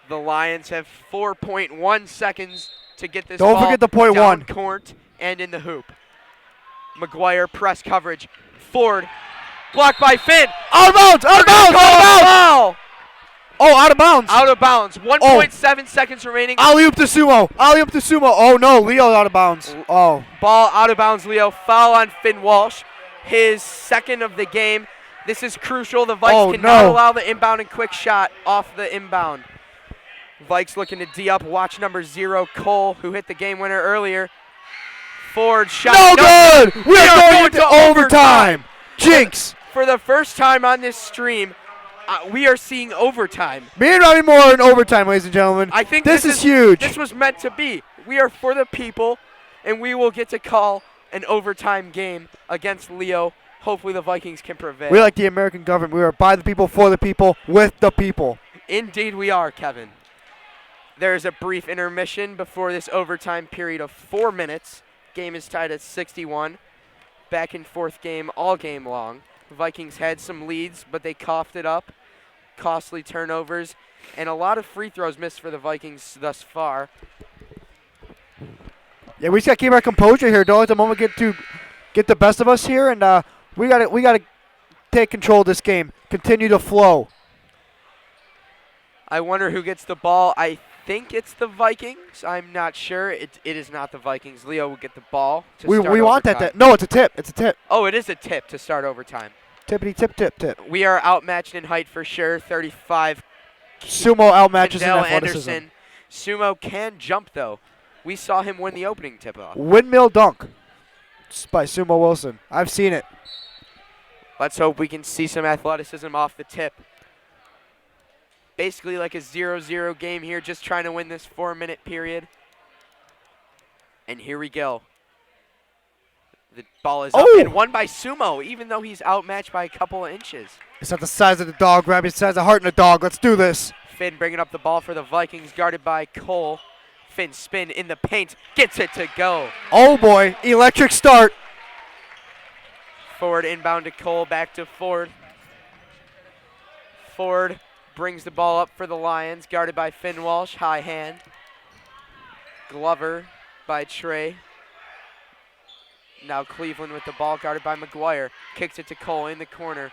The Lions have 4.1 seconds to get this Don't ball forget the point down one. court and in the hoop. McGuire press coverage. Ford blocked by Finn. Out of bounds! Out of bounds! Out of bounds! Foul! Oh, out of bounds! Out of bounds. 1.7 seconds remaining. Alley-oop to Sumo! Alley-oop to Sumo! Oh no, Leo out of bounds. Oh. Ball out of bounds, Leo. Foul on Finn Walsh. His second of the game. This is crucial. The Vikes cannot allow the inbound and quick shot off the inbound. Vikes looking to D up. Watch number 0, Cole, who hit the game winner earlier. Ford shot. No good! We are going to overtime! Jinx! For the first time on this stream, we are seeing overtime. Me and Robbie Moore in overtime, ladies and gentlemen. I think this is huge. This was meant to be. We are for the people, and we will get to call an overtime game against Leo. Hopefully the Vikings can prevail. We're like the American government. We are by the people, for the people, with the people. Indeed we are, Kevin. There's a brief intermission before this overtime period of 4 minutes. Game is tied at 61. Back and forth game all game long. Vikings had some leads, but they coughed it up. Costly turnovers, and a lot of free throws missed for the Vikings thus far. Yeah, we just gotta keep our composure here. Don't let the moment get the best of us here, and we gotta take control of this game. Continue to flow. I wonder who gets the ball. I think it's the Vikings. I'm not sure. It is not the Vikings. Leo will get the ball to We start want overtime. that. No, it's a tip. It's a tip. Oh, it is a tip to start overtime. Tippity tip tip tip. We are outmatched in height for sure. 35. Sumo outmatches in Kendall athleticism. Anderson. Sumo can jump though. We saw him win the opening tip-off. Windmill dunk by Sumo Wilson. I've seen it. Let's hope we can see some athleticism off the tip. Basically like a 0-0 game here, just trying to win this 4-minute period. And here we go. The ball is up and won by Sumo, even though he's outmatched by a couple of inches. It's not the size of the dog, Robbie. It's the size of heart in a dog. Let's do this. Finn bringing up the ball for the Vikings, guarded by Cole. Finn spin in the paint, gets it to go. Oh boy, electric start. Ford inbound to Cole, back to Ford. Ford brings the ball up for the Lions, guarded by Finn Walsh, high hand. Glover by Trey. Now Cleveland with the ball, guarded by McGuire. Kicks it to Cole in the corner.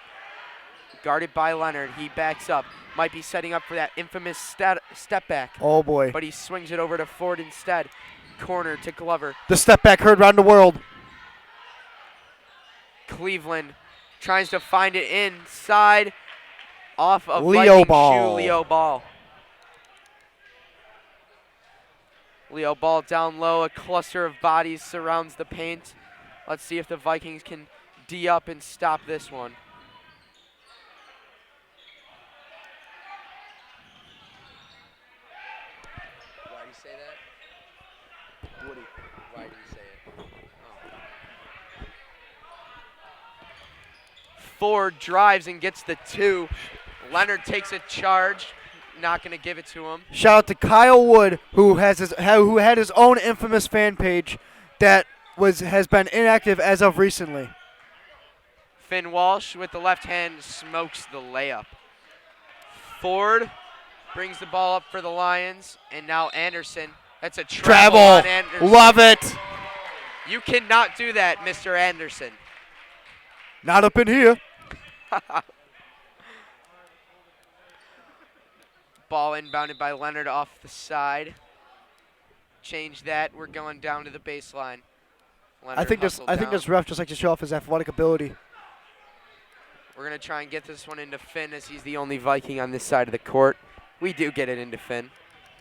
Guarded by Leonard, he backs up. Might be setting up for that infamous step back. Oh boy. But he swings it over to Ford instead. Corner to Glover. The step back heard around the world. Cleveland tries to find it inside. Off of Leo Viking ball. shoe, Leo ball. Leo ball down low. A cluster of bodies surrounds the paint. Let's see if the Vikings can D up and stop this one. Why do you say that? Woody, why do you say it? Ford drives and gets the 2. Leonard takes a charge. Not going to give it to him. Shout out to Kyle Wood, who had his own infamous fan page that has been inactive as of recently. Finn Walsh with the left hand smokes the layup. Ford brings the ball up for the Lions, and now Anderson. That's a travel on Anderson. Love it. You cannot do that, Mr. Anderson. Not up in here. Ball inbounded by Leonard off the side. Change that. We're going down to the baseline. I think this ref just like to show off his athletic ability. We're going to try and get this one into Finn as he's the only Viking on this side of the court. We do get it into Finn.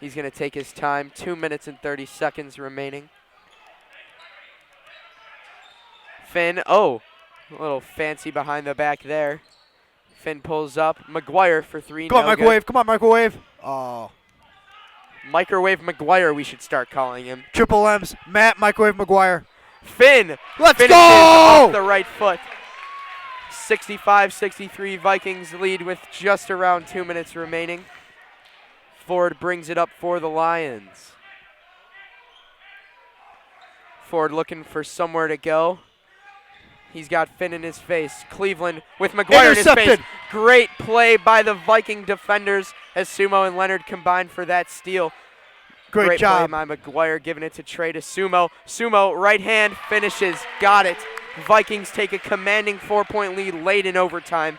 He's going to take his time. 2 minutes and 30 seconds remaining. Finn, a little fancy behind the back there. Finn pulls up. McGuire for 3. Come on, microwave. Come on, microwave. Oh. Microwave McGuire, we should start calling him. Triple M's. Matt Microwave McGuire. Finn. Let's finishes go! Off the right foot. 65-63 Vikings lead with just around 2 minutes remaining. Ford brings it up for the Lions. Ford looking for somewhere to go. He's got Finn in his face. Cleveland with McGuire in his face. Great play by the Viking defenders as Sumo and Leonard combined for that steal. Great job. Play by McGuire, giving it to Trey to Sumo. Sumo, right hand, finishes. Got it. Vikings take a commanding 4-point lead late in overtime.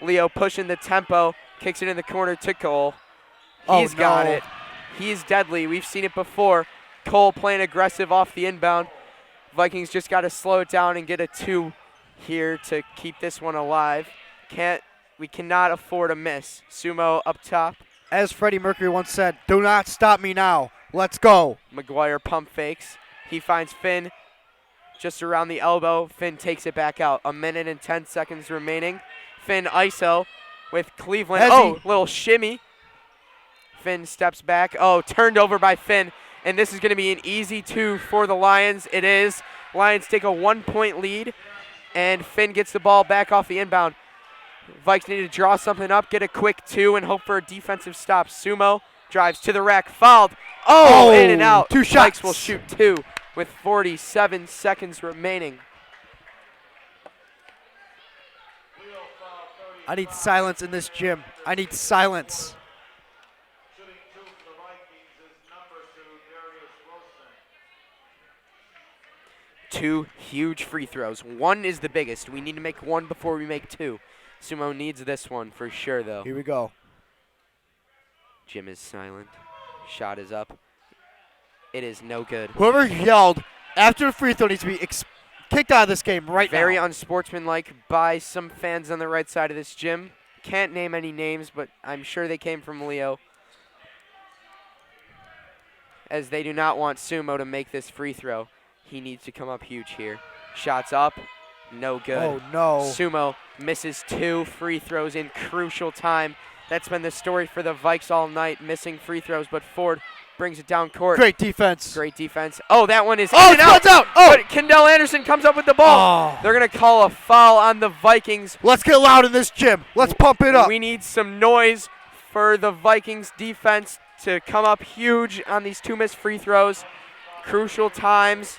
Leo pushing the tempo. Kicks it in the corner to Cole. He's got it. He's deadly. We've seen it before. Cole playing aggressive off the inbound. Vikings just got to slow it down and get a 2 here to keep this one alive. We cannot afford a miss. Sumo up top. As Freddie Mercury once said, do not stop me now. Let's go. McGuire pump fakes. He finds Finn just around the elbow. Finn takes it back out. 1 minute and 10 seconds remaining. Finn ISO with Cleveland. Little shimmy. Finn steps back. Turned over by Finn. And this is going to be an easy 2 for the Lions. It is. Lions take a 1-point lead. And Finn gets the ball back off the inbound. Vikes need to draw something up, get a quick 2, and hope for a defensive stop. Sumo drives to the rack, fouled. In and out. 2 shots. Vikes will shoot 2 with 47 seconds remaining. I need silence in this gym. I need silence. Shooting 2 for the Vikings is number 2, Darius Wilson. 2 huge free throws. 1 is the biggest. We need to make 1 before we make 2. Sumo needs this one for sure, though. Here we go. Jim is silent. Shot is up. It is no good. Whoever yelled after the free throw needs to be kicked out of this game right now. Very unsportsmanlike by some fans on the right side of this gym. Can't name any names, but I'm sure they came from Leo. As they do not want Sumo to make this free throw. He needs to come up huge here. Shots up. No good. Oh, no. Sumo misses 2 free throws in crucial time. That's been the story for the Vikes all night, missing free throws, but Ford brings it down court. Great defense. Great defense. That one is in and out. But Kendall Anderson comes up with the ball. They're going to call a foul on the Vikings. Let's get loud in this gym. Let's pump it up. We need some noise for the Vikings defense to come up huge on these 2 missed free throws. Crucial times.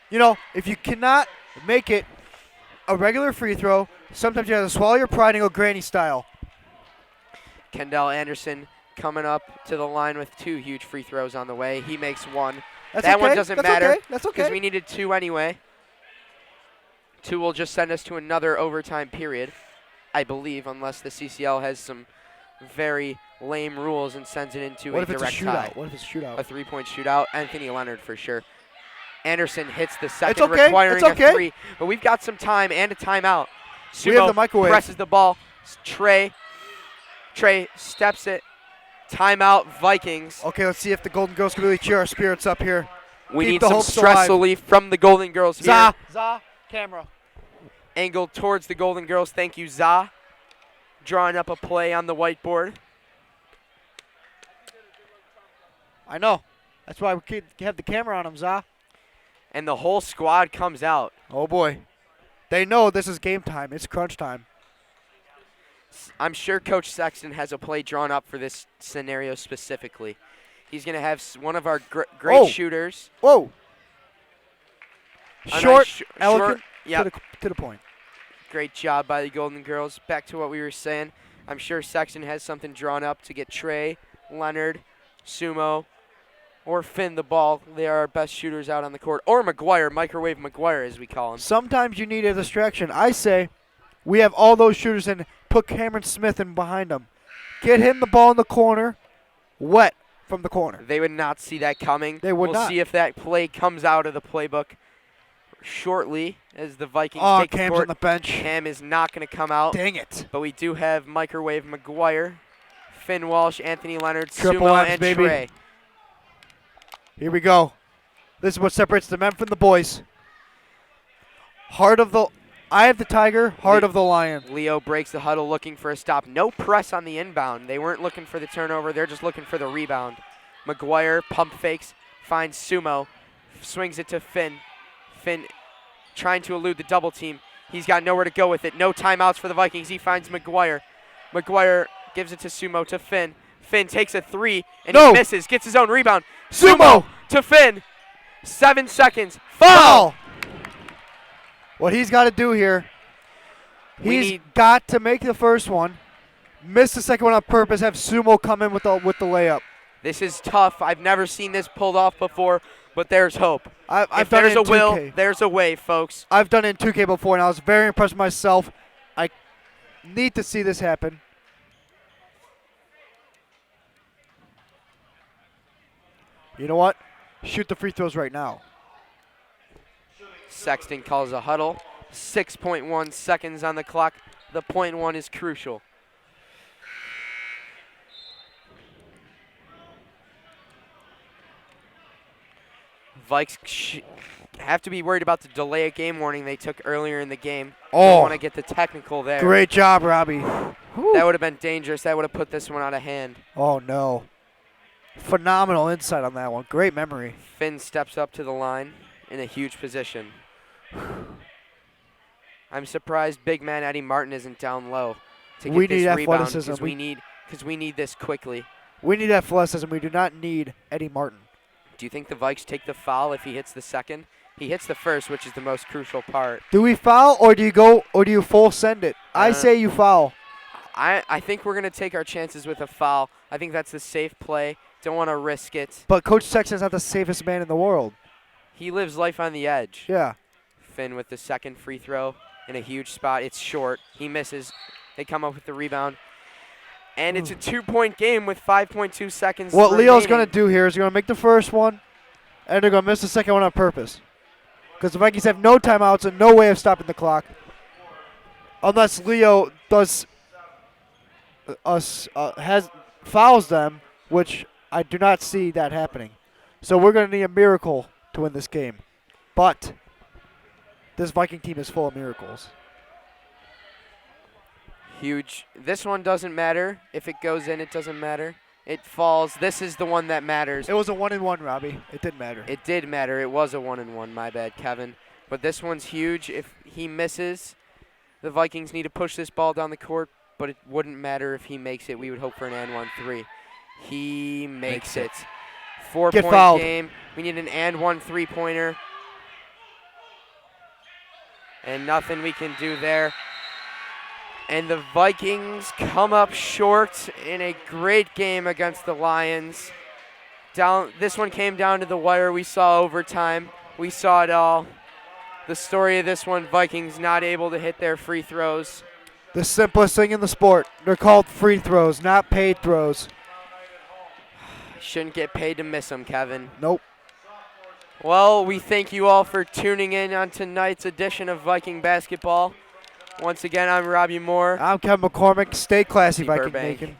You know, if you cannot make it a regular free throw, sometimes you have to swallow your pride and go granny style. Kendall Anderson coming up to the line with 2 huge free throws on the way. He makes 1. That's that okay. one doesn't That's matter. Okay. That's okay. Because we needed 2 anyway. 2 will just send us to another overtime period, I believe, unless the CCL has some very lame rules and sends it into a direct tie. What if it's a shootout? A 3-point shootout. Anthony Leonard for sure. Anderson hits the second, requiring a 3. But we've got some time and a timeout. We have the Sumo microwave. presses the ball. Trey steps it. Timeout, Vikings. Okay, let's see if the Golden Girls can really cheer our spirits up here. We Keep need the some hopes stress alive. relief from the Golden Girls here. Za, camera. Angled towards the Golden Girls. Thank you, Za. Drawing up a play on the whiteboard. I know. That's why we have the camera on them, Za. And the whole squad comes out. Oh, boy. They know this is game time. It's crunch time. I'm sure Coach Sexton has a play drawn up for this scenario specifically. He's going to have one of our great shooters. Whoa. A Short, nice elegant, yep. to the point. Great job by the Golden Girls. Back to what we were saying. I'm sure Sexton has something drawn up to get Trey, Leonard, Sumo, or Finn the ball. They are our best shooters out on the court. Or McGuire, Microwave McGuire as we call him. Sometimes you need a distraction. I say we have all those shooters and put Cameron Smith in behind them. Get him the ball in the corner, wet from the corner. They would not see that coming. They would we'll not. see if that play comes out of the playbook shortly as the Vikings take the Cam's court. on the bench. Cam is not going to come out. Dang it. But we do have Microwave McGuire, Finn Walsh, Anthony Leonard, Triple Sumo, M's, and baby. Trey. Here we go. This is what separates the men from the boys. Eye of the tiger, heart of the lion. Leo breaks the huddle looking for a stop. No press on the inbound. They weren't looking for the turnover. They're just looking for the rebound. McGuire pump fakes, finds Sumo, swings it to Finn. Finn trying to elude the double team. He's got nowhere to go with it. No timeouts for the Vikings. He finds McGuire. McGuire gives it to Sumo to Finn. Finn takes a three and he misses. Gets his own rebound. Sumo to Finn. 7 seconds. Foul! What he's got to do here, he's got to make the first one, miss the second one on purpose, have Sumo come in with the layup. This is tough. I've never seen this pulled off before, but there's hope. If there's a will, there's a way, folks. I've done it in 2K before, and I was very impressed with myself. I need to see this happen. You know what? Shoot the free throws right now. Sexton calls a huddle. 6.1 seconds on the clock. The point one is crucial. Vikes have to be worried about the delay of game warning they took earlier in the game. They want to get the technical there. Great job, Robbie. That would have been dangerous. That would have put this one out of hand. Oh, no. Phenomenal insight on that one. Great memory. Finn steps up to the line in a huge position. I'm surprised big man Eddie Martin isn't down low to get this rebound because we need this quickly. We need athleticism. We do not need Eddie Martin. Do you think the Vikes take the foul if he hits the second? He hits the first, which is the most crucial part. Do we foul or do you full send it? I say you foul. I think we're going to take our chances with a foul. I think that's the safe play. Don't want to risk it. But Coach Sexton's not the safest man in the world. He lives life on the edge. Yeah. Finn with the second free throw in a huge spot. It's short. He misses. They come up with the rebound. And it's a 2-point game with 5.2 seconds What remaining. Leo's going to do here is going to make the first one, and they're going to miss the second one on purpose. Because the Vikings have no timeouts and no way of stopping the clock. Unless Leo fouls them, which I do not see that happening. So we're going to need a miracle to win this game. But this Viking team is full of miracles. Huge. This one doesn't matter. If it goes in, it doesn't matter. It falls. This is the one that matters. It was a 1-and-1, Robbie. It didn't matter. It did matter. It was a 1-and-1. My bad, Kevin. But this one's huge. If he misses, the Vikings need to push this ball down the court, but it wouldn't matter if he makes it. We would hope for an and 1-3. He makes it. 4-point game. We need an and 1 3-pointer. And nothing we can do there. And the Vikings come up short in a great game against the Lions. This one came down to the wire. We saw overtime. We saw it all. The story of this one, Vikings not able to hit their free throws. The simplest thing in the sport. They're called free throws, not paid throws. Shouldn't get paid to miss them, Kevin. Nope. Well, we thank you all for tuning in on tonight's edition of Viking Basketball. Once again, I'm Robbie Moore. I'm Kevin McCormick. Stay classy, Viking Burbank. Nation.